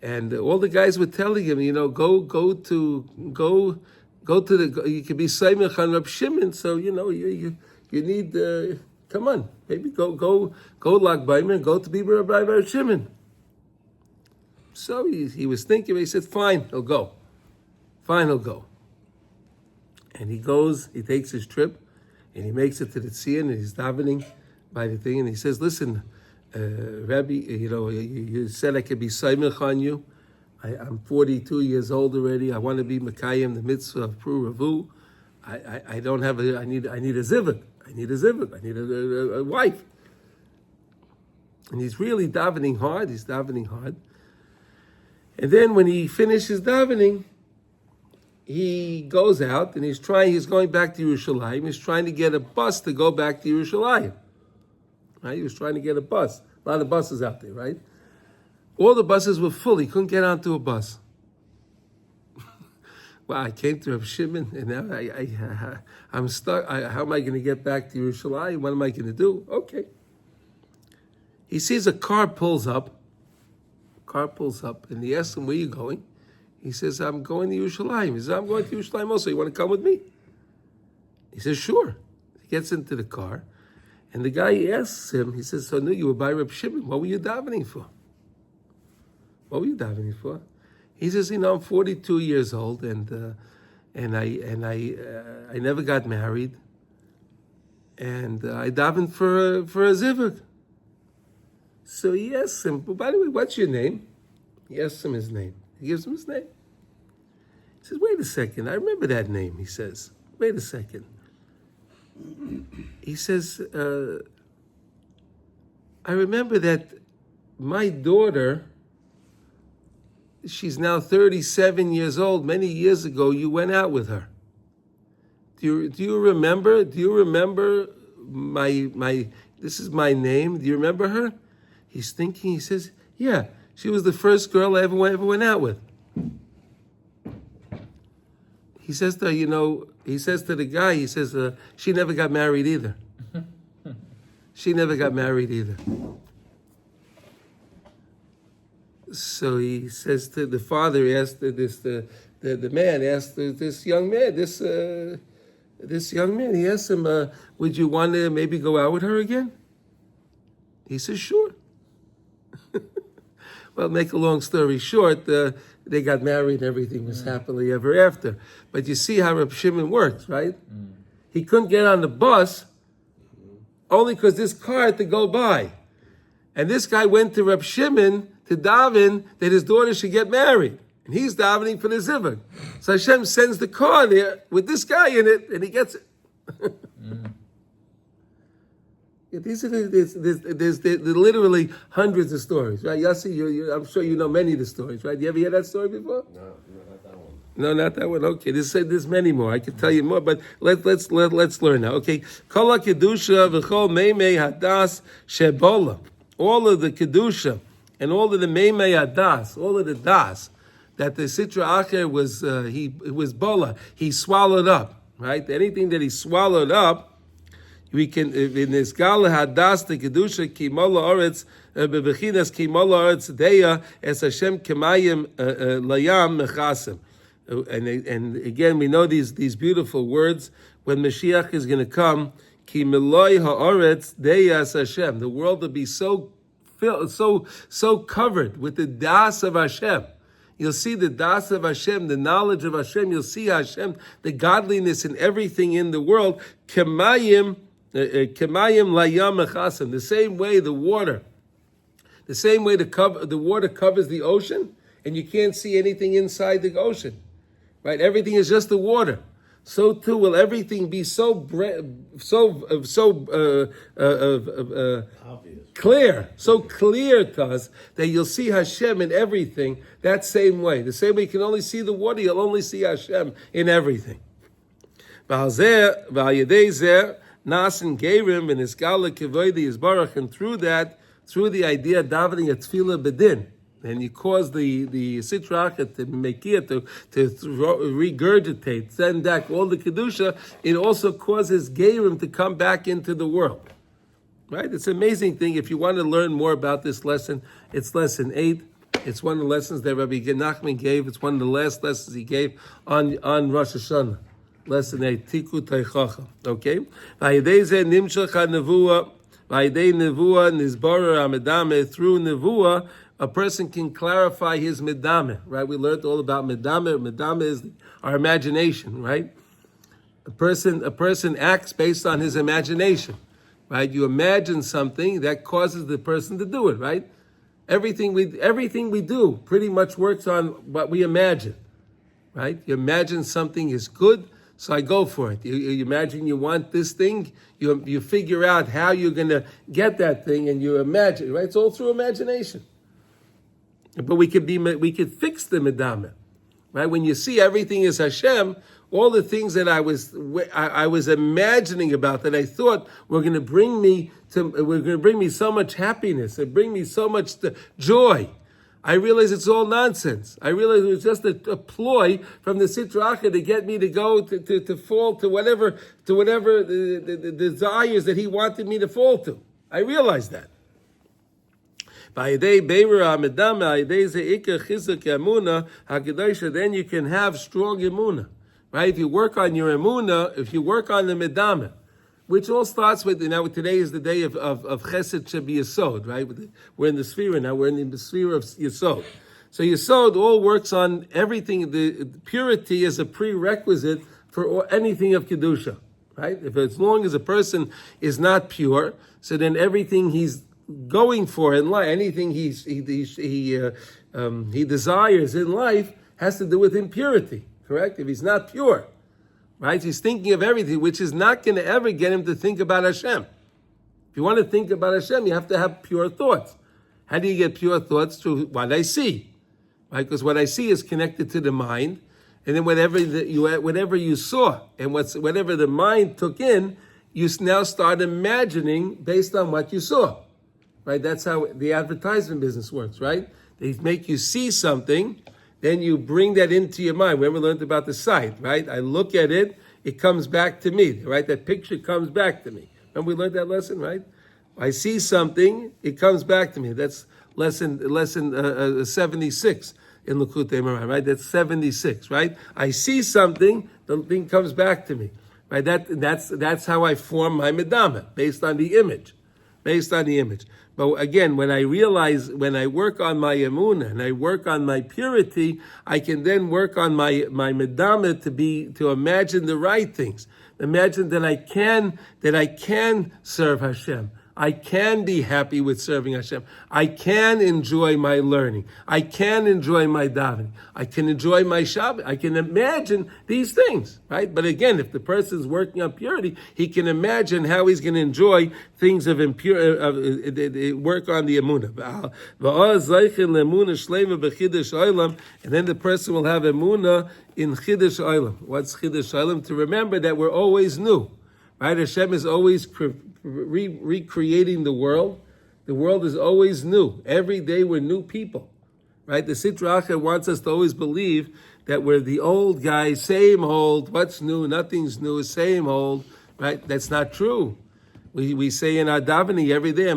And all the guys were telling him, go to the, you can be Saimach on Reb Shimon, so you need, come on, maybe go Lag Baimer and go to be Rabbi Reb Shimon. So he was thinking, he said, fine, he'll go. And he goes, he takes his trip, and he makes it to the Tzion, and he's davening by the thing, and he says, listen, Rabbi, you said I could be Saimach on you. I'm 42 years old already. I want to be Mekayim, the mitzvah of Pru Ravu. I don't have I need a zivug. I need a wife. And he's really davening hard. And then when he finishes davening, he goes out and he's going back to Yerushalayim. He's trying to get a bus to go back to Yerushalayim. Right? He was trying to get a bus. A lot of buses out there, right? All the buses were full. He couldn't get onto a bus. Well, I came to Reb Shimon, and now I'm stuck. How am I going to get back to Yerushalayim? What am I going to do? Okay. He sees a car pulls up, and he asks him, where are you going? He says, I'm going to Yerushalayim. He says, I'm going to Yerushalayim also. You want to come with me? He says, sure. He gets into the car, and the guy asks him, he says, so no, you were by Reb Shimon. What were you davening for? What were you davening for? He says, I'm 42 years old, and I never got married, and I davened for a zivug. So he asks him, well, by the way, what's your name? He asks him his name. He gives him his name. He says, wait a second, I remember that name, he says. Wait a second. He says, I remember that my daughter, she's now 37 years old. Many years ago, you went out with her. Do you remember? Do you remember my? This is my name. Do you remember her? He's thinking. He says, yeah, she was the first girl I ever went out with. He says to he says to the guy, he says, she never got married either. She never got married either. So he says to the father, he asked the man asked this young man, this young man, he asked him, would you want to maybe go out with her again? He says, sure. Well, make a long story short, they got married and everything was happily ever after. But you see how Reb Shimon worked, right? He couldn't get on the bus only because this car had to go by. And this guy went to Reb Shimon to daven that his daughter should get married. And he's davening for the zivug. So Hashem sends the car there with this guy in it, and he gets it. Yeah, there's literally hundreds of stories, right? Yossi, I'm sure you know many of the stories, right? You ever hear that story before? No, not that one. No, not that one. Okay, there's many more. I can tell you more, but let's learn now. Okay, Kol Kedusha v'chol meimei hadas shebola. All of the Kedusha and all of the meimei hadas, all of the das that the Sitra Acher was bola. He swallowed up, right? Anything that he swallowed up, we can in this gala hadas the Kedusha ki mola oretz bebechinas ki mola oretz deya es Hashem kemayim layam mechasim. And again, we know these beautiful words when Mashiach is going to come. Ki meloi haaretz deyas Hashem. The world will be so covered with the das of Hashem. You'll see the das of Hashem, the knowledge of Hashem. You'll see Hashem, the godliness in everything in the world. Kemayim layam mechasim. The same way the water covers the ocean, and you can't see anything inside the ocean. Right, everything is just the water. So too will everything be so clear to us that you'll see Hashem in everything. That same way, the same way you can only see the water, you'll only see Hashem in everything. And through that, through the idea of davening a tefillah bedin. And you cause the Sitra to make it to regurgitate, send back all the Kedusha. It also causes Gerim to come back into the world. Right? It's an amazing thing. If you want to learn more about this lesson, it's lesson 8. It's one of the lessons that Rabbi Nachman gave. It's one of the last lessons he gave on Rosh Hashanah. Lesson 8, Likutey Halachos. Okay? Through Nevuah, a person can clarify his medame, right? We learned all about medame. Medame is our imagination, right? A person acts based on his imagination, right? You imagine something that causes the person to do it, right? Everything we do pretty much works on what we imagine, right? You imagine something is good, so I go for it. You imagine you want this thing, you figure out how you're going to get that thing, and you imagine, right? It's all through imagination. But we could fix the medame, right? When you see everything is Hashem, all the things that I was imagining about that I thought were going to bring me so much happiness and bring me so much joy, I realize it's all nonsense. I realize it was just a ploy from the Sitra Acher to get me to go to fall to whatever the desires that he wanted me to fall to. I realize that. Then you can have strong emunah. Right? If you work on your emunah, if you work on the medama, which all starts with, now today is the day of Chesed Shebi Yesod, right? We're in the Sefira now, we're in the Sefira of Yesod. So Yesod all works on everything, the purity is a prerequisite for anything of Kedusha, right? If as long as a person is not pure, so then everything he's going for in life, anything he desires in life has to do with impurity, correct? If he's not pure, right? He's thinking of everything, which is not going to ever get him to think about Hashem. If you want to think about Hashem, you have to have pure thoughts. How do you get pure thoughts? Through what I see, right? Because what I see is connected to the mind, and then whatever you saw and whatever the mind took in, you now start imagining based on what you saw, right? That's how the advertisement business works, right? They make you see something, then you bring that into your mind. Remember, we learned about the sight, right? I look at it, it comes back to me, right? That picture comes back to me. Remember we learned that lesson, right? I see something, it comes back to me. That's lesson 76 in Likutey Moharan, right? That's 76, right? I see something, the thing comes back to me, right? That's how I form my medama, based on the image. But again, when I work on my emunah and I work on my purity, I can then work on my medama to imagine the right things. Imagine that I can serve Hashem. I can be happy with serving Hashem. I can enjoy my learning. I can enjoy my davening. I can enjoy my Shabbat. I can imagine these things, right? But again, if the person is working on purity, he can imagine how he's going to enjoy things of impurity, work on the emunah. And then the person will have emunah in Chiddush Olam. What's Chiddush Olam? To remember that we're always new, right? Hashem is always recreating the world. The world is always new. Every day we're new people, right? The Sitra Achra wants us to always believe that we're the old guys, same old, what's new, nothing's new, same old, right? That's not true. We say in our davening every day,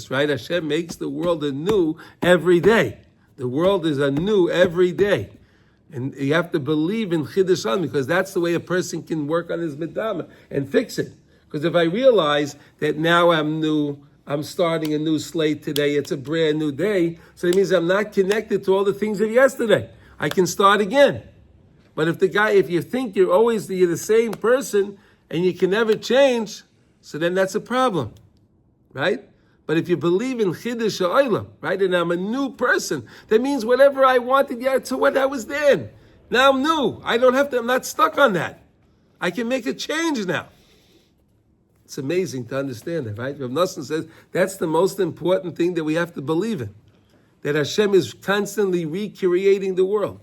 right? Hashem makes the world anew every day. The world is anew every day. And you have to believe in Chiddush Olam, because that's the way a person can work on his medama and fix it. Because if I realize that now I'm new, I'm starting a new slate today, it's a brand new day, so it means I'm not connected to all the things of yesterday. I can start again. But if you think you're the same person and you can never change, so then that's a problem, right? But if you believe in Chiddush Olam, right, and I'm a new person, that means whatever I wanted, to what I was then. Now I'm new. I'm not stuck on that. I can make a change now. It's amazing to understand that, right? Rav Nosson says that's the most important thing that we have to believe in, that Hashem is constantly recreating the world.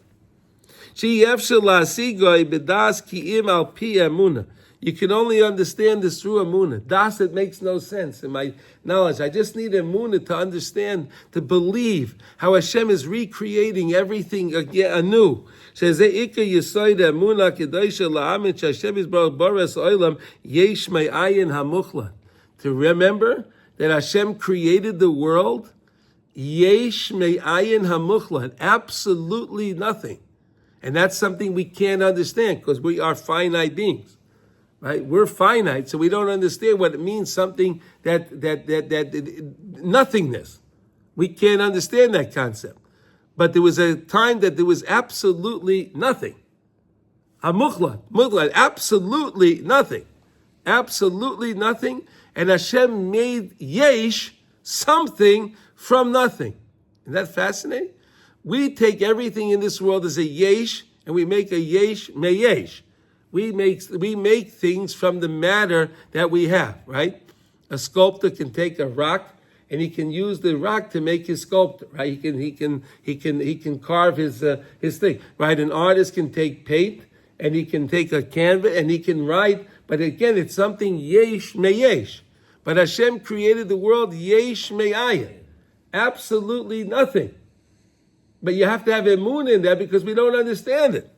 You can only understand this through emunah. Das, it makes no sense in my knowledge. I just need emunah to understand, to believe how Hashem is recreating everything anew. To remember that Hashem created the world, yesh me'ayin hamuchlat, absolutely nothing. And that's something we can't understand because we are finite beings. Right? We're finite, so we don't understand what it means, something that nothingness. We can't understand that concept. But there was a time that there was absolutely nothing. Mughlat, absolutely nothing. Absolutely nothing. And Hashem made yesh, something from nothing. Isn't that fascinating? We take everything in this world as a yesh, and we make a yesh meyesh. We make things from the matter that we have, right? A sculptor can take a rock and he can use the rock to make his sculpture, right? He can carve his thing, right? An artist can take paint and he can take a canvas and he can write, but again, it's something yesh meyesh. But Hashem created the world yesh me'ayin, absolutely nothing. But you have to have emunah in that because we don't understand it.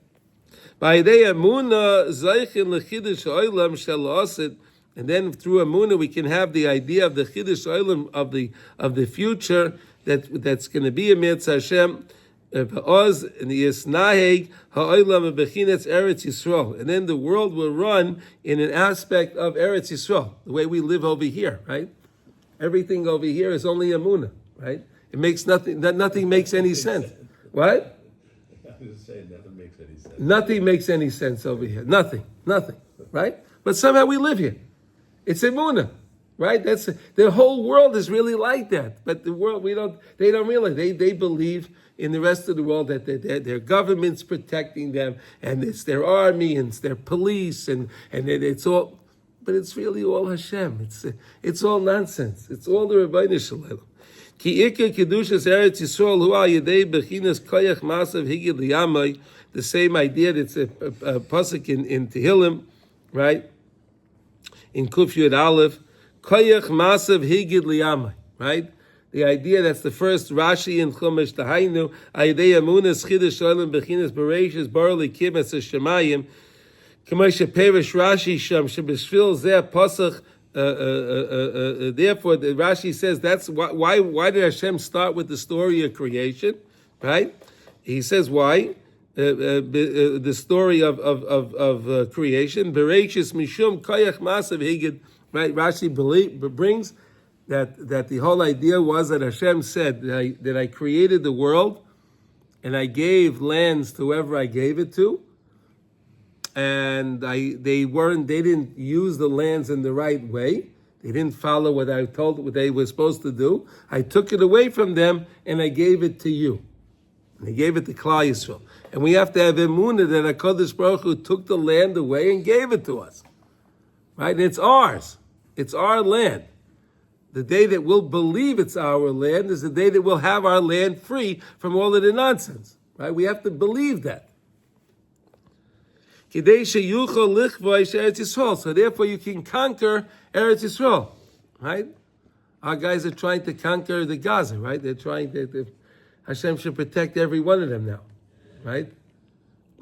By the emunah, zeichin lechiddush olam shel asid And then through Emunah, we can have the idea of the Chiddush Olam of the future that's going to be a Mitzvah Hashem. And then the world will run in an aspect of Eretz Yisrael, the way we live over here, right? Everything over here is only Emunah, right? It makes nothing makes any sense. What? I was saying nothing makes any sense. Nothing makes any sense over here. Nothing, right? But somehow we live here. It's Emunah, right? That's the whole world is really like that. But the world, they don't realize. They believe in the rest of the world that their government's protecting them, and it's their army, and it's their police, and it's all, but it's really all Hashem. It's all nonsense. It's all the Rebbeinu Shalom. Ki ikar kedushas Eretz Yisrael hu al yedei bechinas koyach masav higid liyamai. The same idea that's a pasuk in Tehillim, right? In Kuf Yud Aleph, koyach masav higid liyamai, right? The idea that's the first Rashi in Chumash Tahainu, ayidei amunas chidush olam bechinas bereishis bar likim es hashemayim, k'may sheperish Rashi sham shebeshvil zeh pasach. Therefore, the Rashi says that's why did Hashem start with the story of creation, right? He says why. The story of creation, bereishis mishum koyach masav higid, right? Rashi brings that the whole idea was that Hashem said that I created the world and I gave lands to whoever I gave it to, and they didn't use the lands in the right way. They didn't follow what I told what they were supposed to do. I took it away from them and I gave it to you. And he gave it to Klal Yisrael. And we have to have emunah that HaKadosh Baruch Hu took the land away and gave it to us. Right? And it's ours. It's our land. The day that we'll believe it's our land is the day that we'll have our land free from all of the nonsense. Right? We have to believe that. So therefore you can conquer Eretz Yisrael. Right? Our guys are trying to conquer the Gaza, right? They're trying to Hashem should protect every one of them now. Right?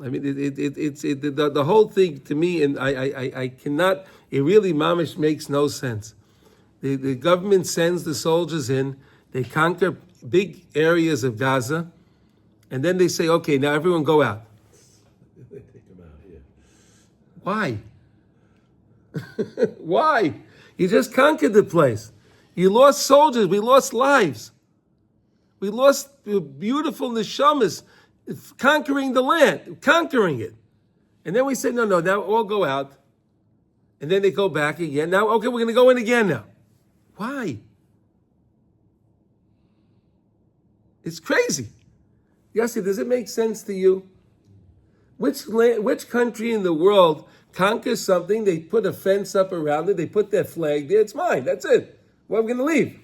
I mean, the whole thing to me, and I cannot, it really, mamish, makes no sense. The government sends the soldiers in, they conquer big areas of Gaza, and then they say, okay, now everyone go out. They take them out, yeah. Why? Why? You just conquered the place. You lost soldiers, we lost lives. We lost beautiful neshamas conquering the land, conquering it. And then we say, no, now all go out. And then they go back again. Now, okay, we're going to go in again now. Why? It's crazy. Yossi, does it make sense to you? Which country in the world conquers something, they put a fence up around it, they put their flag there, it's mine, that's it. Well, I'm going to leave.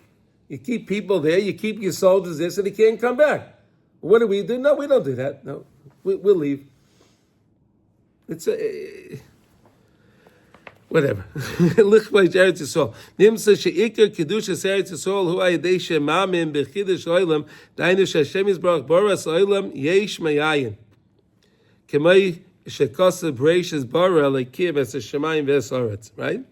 You keep people there, you keep your soldiers there so they can't come back. What do we do? No, we don't do that. No, we'll leave. It's whatever. Lichvay Eretz Yisrael. Nimsa sheikar Kedushas Eretz Yisrael hu ayidei shemamim bechidush olam dainu sheHashem yisbarach boras olam yesh mayayin. Kemay shekasa breishas bara lekim es hashemayim v'esaretz. Right?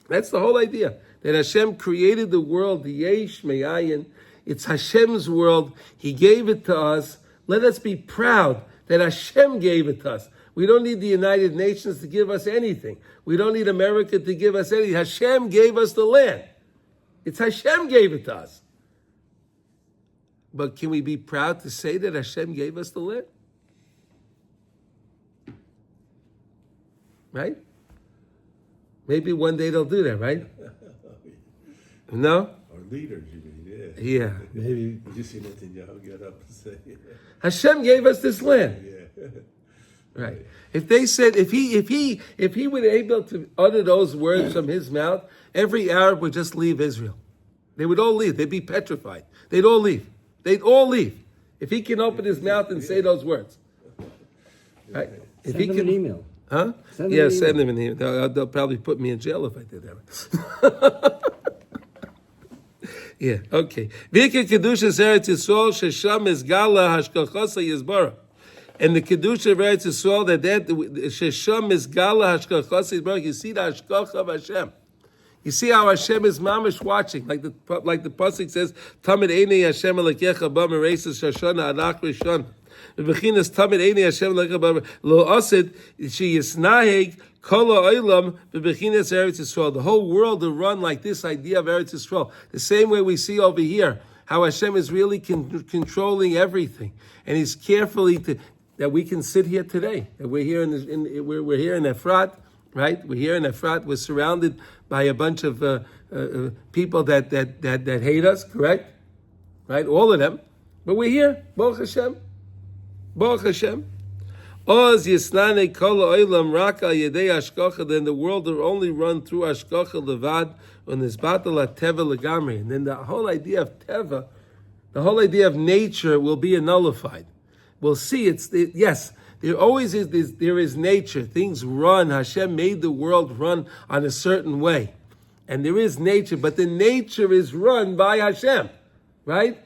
That's the whole idea. That Hashem created the world, the yesh mayayin. It's Hashem's world. He gave it to us. Let us be proud that Hashem gave it to us. We don't need the United Nations to give us anything. We don't need America to give us anything. Hashem gave us the land. It's Hashem gave it to us. But can we be proud to say that Hashem gave us the land? Right? Maybe one day they'll do that, right? No? Our leaders, you mean, yeah. Yeah. Maybe you see Netanyahu get up and say, Hashem gave us this land. yeah. Right. If they said, if he were able to utter those words from his mouth, every Arab would just leave Israel. They would all leave. They'd be petrified. They'd all leave. They'd all leave. If he can open his mouth and say those words. Right? If Send he them can, an email. huh? Send them Yeah, an send email. them an email. They'll probably put me in jail if I did that. Yeah, okay. Vika Kedusha Eretz Yisrael Shesham Esgala Hashkachasa Yizbara. And the Kedusha of Eretz Yisrael, that Shesham is Gala Hashkachos Yisrael, you see the Hashkacha of Hashem. You see how Hashem is mamish watching, like the pasuk says, Tamid Einei Hashem Alekecha Ba Mereisas Shoshana Anak Rishon. Bechinas Tamid Einei Hashem Alekecha Ba Lo Osid She Yisnaheg Kol Ha'olam Bechinas Eretz Yisrael. The whole world will run like this idea of Eretz Yisrael. The same way we see over here, how Hashem is really controlling everything, and He's carefully that we can sit here today. That we're here we're here in Efrat, right? We're here in Efrat. We're surrounded by a bunch of people that hate us, correct? Right? All of them. But we're here. Baruch Hashem. Baruch Hashem. Oz Yisnane Kol Olam Raka Yedei Ashkocha. Then the world will only run through Ashkocha Levad on this battle at Teva Legamri. And then the whole idea of Teva, the whole idea of nature will be nullified. We'll see yes, there always is, there is nature. Things run. Hashem made the world run on a certain way. And there is nature, but the nature is run by Hashem, right?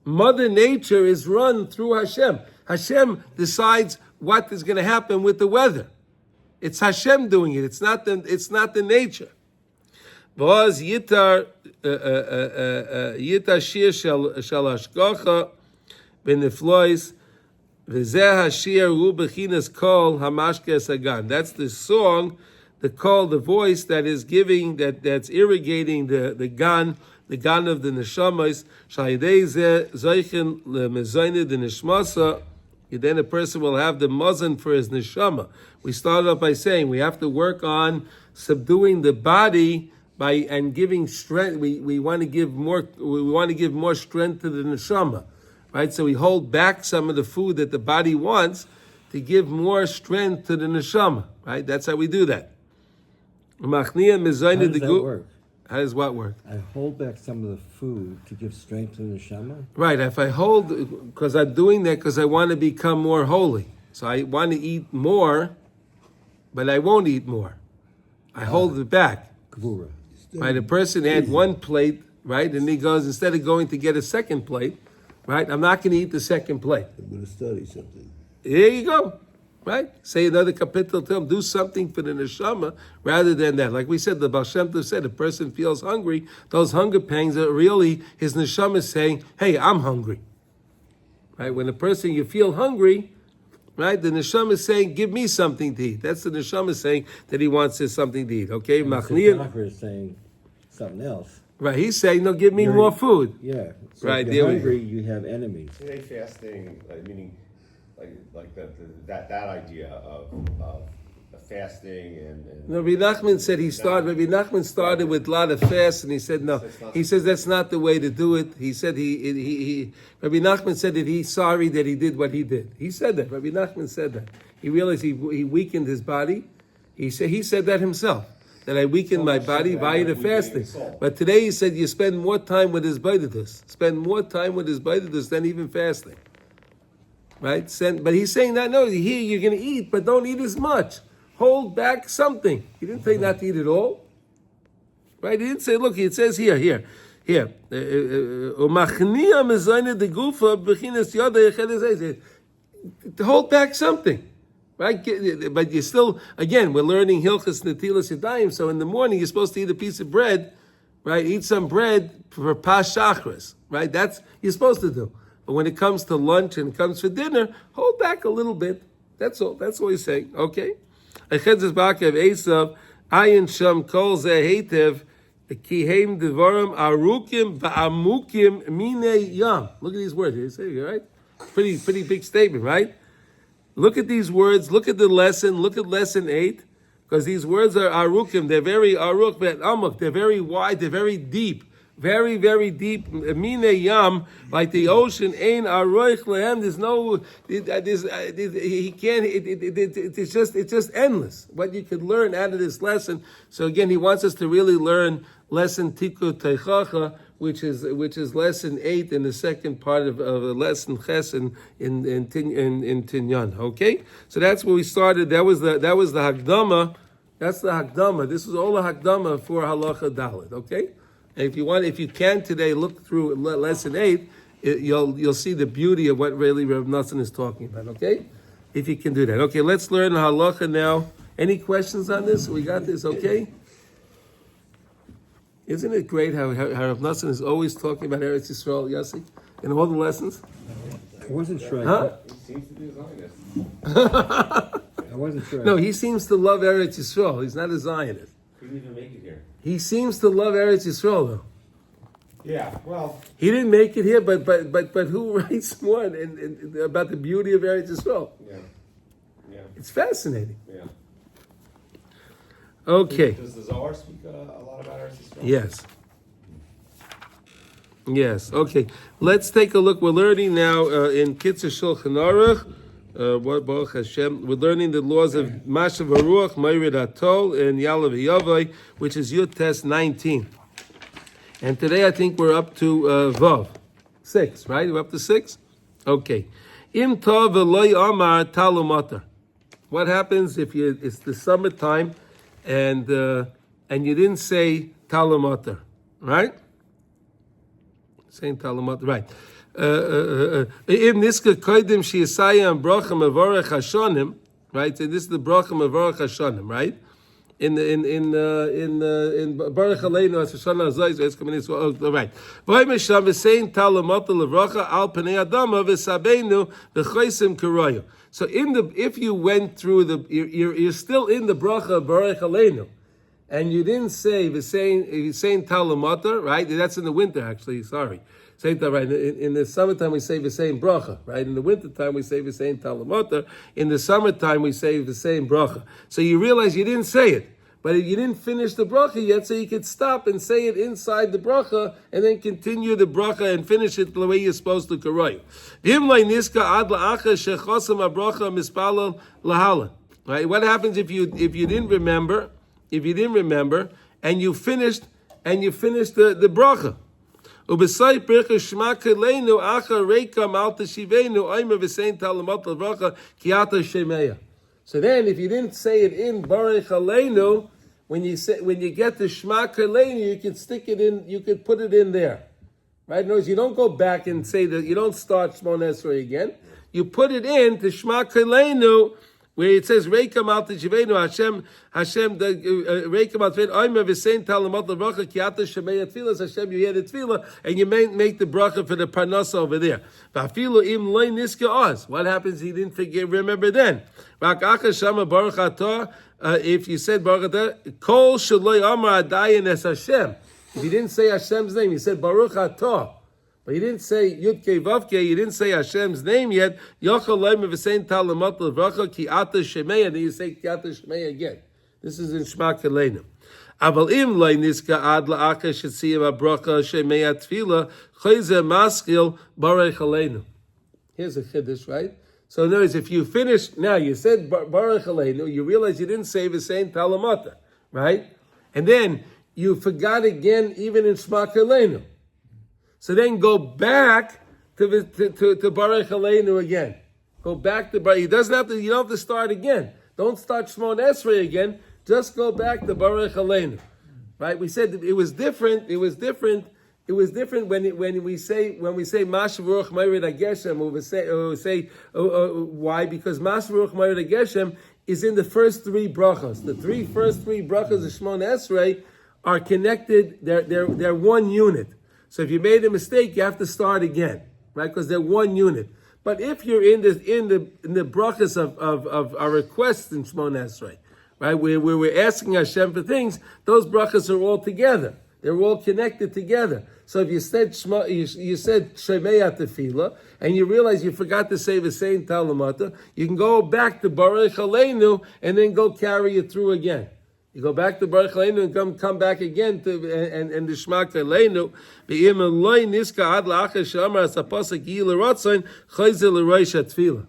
Mother Nature is run through Hashem. Hashem decides what is going to happen with the weather. It's Hashem doing it. It's not the nature. V'oz yitar shir shel hashgacha b'neflois. That's the song, the call, the voice that is giving, that's irrigating the gan of the neshamas. Then a person will have the mazon for his neshama. We started off by saying we have to work on subduing the body and giving strength. We want to give more. We want to give more strength to the neshama. Right, so we hold back some of the food that the body wants to give more strength to the neshama. Right, that's how we do that. How does that work? How does what work? I hold back some of the food to give strength to the neshama. Right, if I hold, because I'm doing that because I want to become more holy. So I want to eat more, but I won't eat more. I hold it back. Gvura. Right, a person had one plate, right, and he goes, instead of going to get a second plate, right? I'm not going to eat the second plate. I'm going to study something. There you go. Right? Say another kapitel to him. Do something for the neshama rather than that. Like we said, the Baal Shem Tov said, a person feels hungry. Those hunger pangs are really his neshama is saying, hey, I'm hungry. Right? When a person, you feel hungry, right? The neshama is saying, give me something to eat. That's the neshama saying that he wants something to eat. Okay? Machniya is saying something else. Right, he's saying, no, give me more food. Yeah. So right, if you're hungry, you have enemies. Today fasting, meaning like that idea of fasting and Rabbi Nachman said Rabbi Nachman started with a lot of fast, and he said no. He says that's not the way to do it. He said Rabbi Nachman said that he's sorry that he did what he did. He said that. Rabbi Nachman said that. He realized he weakened his body. He said that himself. That I weakened my body via the fasting. But today he said you spend more time with his baididus. Spend more time with his baididus than even fasting. Right? But he's saying that, no, here you're going to eat, but don't eat as much. Hold back something. He didn't say not to eat it all. Right? He didn't say, look, it says here. Hold back something. Right? But you still, again, we're learning Hilchas Netilas Yadayim, so in the morning you're supposed to eat a piece of bread, right? Eat some bread for Pas Shachris, right? That's you're supposed to do. But when it comes to lunch and it comes for dinner, hold back a little bit. That's all. That's all he's saying. Okay? Echedzes Bakav Esav, Ayin Sham Kol Zeh Heitev, Kihem Devarim Arukim Va'amukim Mine Yam. Look at these words. You say, right? Pretty big statement, right? Look at these words. Look at the lesson. Look at lesson 8, because these words are arukim. They're very aruk, but amuk. They're very wide. They're very deep. Very, very deep. Mine yam, like the ocean. Ein aroich lehem. There's no. He can't. It's just endless. What you could learn out of this lesson. So again, he wants us to really learn lesson tiku teichacha, which is lesson 8 in the second part of lesson Ches in Tinyan. Okay, so that's where we started. That was the Hakdama. That's the Hakdama. This is all the Hakdama for Halacha Dalet. Okay, and if you can today look through lesson 8, you'll see the beauty of what really Reb Nosson is talking about. Okay. if you can do that. Okay, let's learn halacha now. Any questions on this? We got this, okay? Isn't it great how Rav Nassan is always talking about Eretz Yisrael, Yossi, in all the lessons? I wasn't sure. Huh? He seems to be a Zionist. I wasn't sure. No, he seems to love Eretz Yisrael. He's not a Zionist. Couldn't even make it here. He seems to love Eretz Yisrael, though. Yeah, well, He didn't make it here, but who writes more and about the beauty of Eretz Yisrael? yeah, It's fascinating. yeah. Okay. Does the Zohar speak a lot about Eretz Yisrael? Yes. Yes. Okay. Let's take a look. We're learning now in Kitzur Shulchan Aruch. What Baruch Hashem? We're learning the laws of Mashav Haruach, Meirid Atol, and Yalav Yavai, which is Yud Tes 19. And today I think we're up to Vav, 6, right? We're up to 6? Okay. Im Tov Eloi Amar Talumatar. What happens if it's the summertime and you didn't say Talumatar, right? Saying Talumatar, right. Im Niska Koidim Shiasaya and Bracha Mevorach Hashonim, right? So this is the Bracha Mevorach Hashonim, right? In Baruch Aleinu Hashanah Azayis Eskamini Yisrael. Right. V'Imesham v'Sein Talamata Levracha Al Pnei Adama v'Sabeinu v'Choisim Karoyu. So if you went through you're still in the bracha of Baruch Aleinu, and you didn't say v'Sein Talamata, right? That's in the winter actually. Sorry. Say that right. In the summertime we say the same bracha, right? In the wintertime we say the same talamata. In the summertime we say the same bracha. So you realize you didn't say it, but you didn't finish the bracha yet, so you could stop and say it inside the bracha, and then continue the bracha and finish it the way you're supposed to. Right? What happens if you didn't remember? If you didn't remember and you finished the bracha? So then, if you didn't say it in Baruch Aleinu, when you get the Shema Aleinu, you can stick it in. You could put it in there, right? Notice you don't go back and say that. You don't start Shmona Esrei again. You put it in to Shema Aleinu, where it says Reikam al Teshivenu Hashem the Reikam al Teshivenu Omer v'Sein Talamot L'Bracha Ki Ata Shemei Tefillah Hashem you hear the Tefillah and you make the bracha for the parnasa over there. V'Afilu Im Loi Niska Oz. What happens? He didn't remember then. Rak Acha Shama Baruch Atah. If you said Baruch Atah, Kol Shaloi Amar Adayin Es Hashem. If you didn't say Hashem's name, you said Baruch Atah. But you didn't say Yud Kei Vav Kei, you didn't say Hashem's name yet. Yochel Loim v'Sein Talamat L'Vracha Ki Ata Shemei, and then you say Ki Ata Shemei again. This is in Shema Keleinu. Aval Im Loi Niska Ad La'aka Shetziyim HaBracha Shemei HaTfilah Chayze Maskil Baruch Aleinu. Here's a chiddush, right? So in other words, if you finish, now you said Baruch Aleinu, you realize you didn't say v'Sein Talamata, right? And then you forgot again even in Shema Keleinu. So then go back to Baruch Aleinu again. Go back to Baruch. You don't have to start again. Don't start Shmona Esrei again. Just go back to Baruch Aleinu. Right? We said it was different. It was different when we say Mashav Ruach Meirid HaGeshem. We say why? Because Mashav Ruach Meirid HaGeshem is in the first 3 brachas. The first three brachas of Shmona Esrei are connected. They're one unit. So if you made a mistake, you have to start again, right? Because they're one unit. But if you're in the brachas of our requests in Shmona Esrei, right, where we're asking Hashem for things, those brachas are all together. They're all connected together. So if you said you said Shemei Tefillah, and you realize you forgot to say the same Talamata, you can go back to Baruch Aleinu and then go carry it through again. You go back to Baruch Aleinu and come back again to and the Shema Aleinu.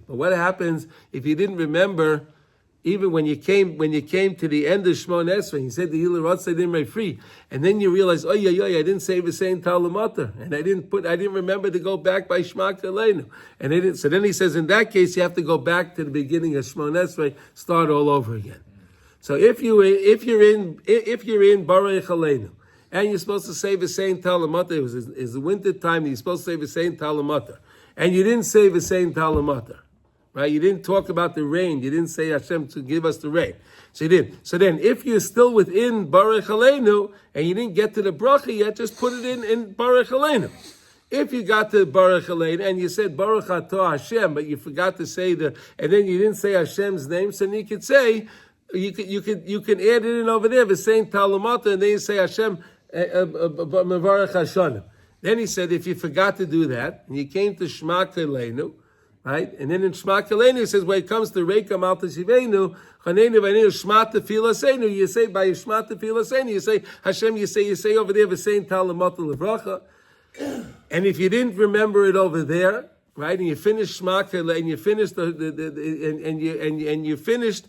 But what happens if you didn't remember? Even when you came to the end of Shmona Esrei, you said the Hilah Ratzon didn't free, and then you realize, I didn't say the same Talamata, and I didn't remember to go back by Shema Aleinu, and so then he says, in that case, you have to go back to the beginning of Shmona Esrei, start all over again. So if you're in Baruch Aleinu, and you're supposed to say the same Talamata, it's the winter time, you're supposed to say the same Talamata, and you didn't say the same Talamata, right? You didn't talk about the rain. You didn't say Hashem to give us the rain. So you didn't. So then, if you're still within Baruch Aleinu and you didn't get to the bracha yet, just put it in Baruch Aleinu. If you got to Baruch Aleinu and you said Baruch Atah Hashem, but you forgot to say and then you didn't say Hashem's name, so then you could say, you can add it in over there, the same Talamata, and then you say Hashem Mevarach Hashanim. Then he said, if you forgot to do that, and you came to Shema Keleinu, right? And then in Shema Keleinu, he says, when it comes to Reika Malta Shivenu, Chanenu V'Neinu Shema Tefillah Seinu, you say by Shema Tefillah Seinu, you say Hashem, you say over there, the same Talamata Levracha. And if you didn't remember it over there, right, and you finished Shema Keleinu, and you finished you finished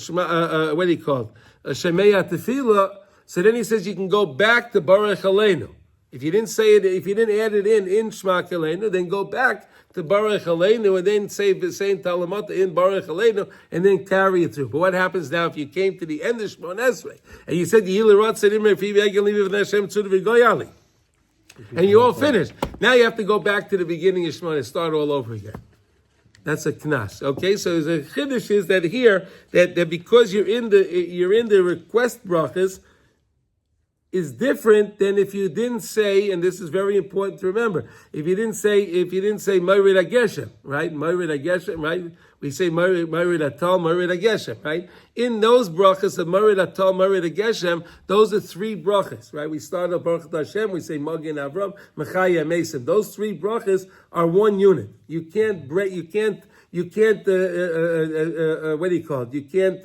Shema, what do you call it? Shemaya Tefillah. So then he says you can go back to Baruch Aleinu. If you didn't say it, if you didn't add it in Shema Keleinu, then go back to Baruch Aleinu and then say the same Talamata in Baruch Aleinu and then carry it through. But what happens now if you came to the end of Shemon Esrei and you said and you all finished? Now you have to go back to the beginning of Shemon and start all over again. That's a knas. Okay, so the chiddush is that here that because you're in the request brachas is different than if you didn't say, and this is very important to remember, if you didn't say Morid HaGeshem, right? Morid HaGeshem, right? We say Morid Atal, Morid HaGeshem, right? In those brachas of Morid Atal, Morid HaGeshem, those are three brachas, right? We start off Baruch Hashem, we say Magen Avram, Mechaya Mesim. Those three brachas are one unit. You can't break, you can't what do you call it? You can't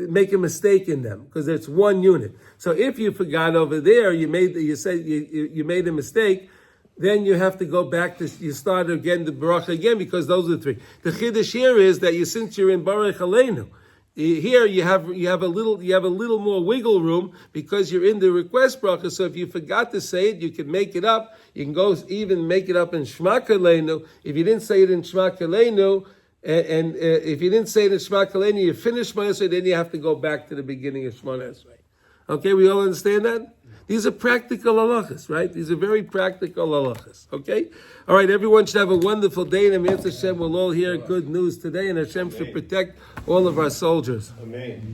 make a mistake in them because it's one unit. So if you forgot over there, you made a mistake, then you have to go back you start again the bracha again because those are the three. The chiddush here is that since you're in Baruch Aleinu, here you have a little more wiggle room because you're in the request bracha. So if you forgot to say it, you can make it up. You can go even make it up in Shema Keleinu. If you didn't say it in Shema Keleinu, and if you didn't say it in Shema Keleinu, you finish Shema Esrei, then you have to go back to the beginning of Shema Esrei. Okay, we all understand that? These are practical halachas, right? These are very practical halachas. Okay? All right, everyone should have a wonderful day, and Hashem will all hear good news today, and Hashem should protect all of our soldiers. Amen.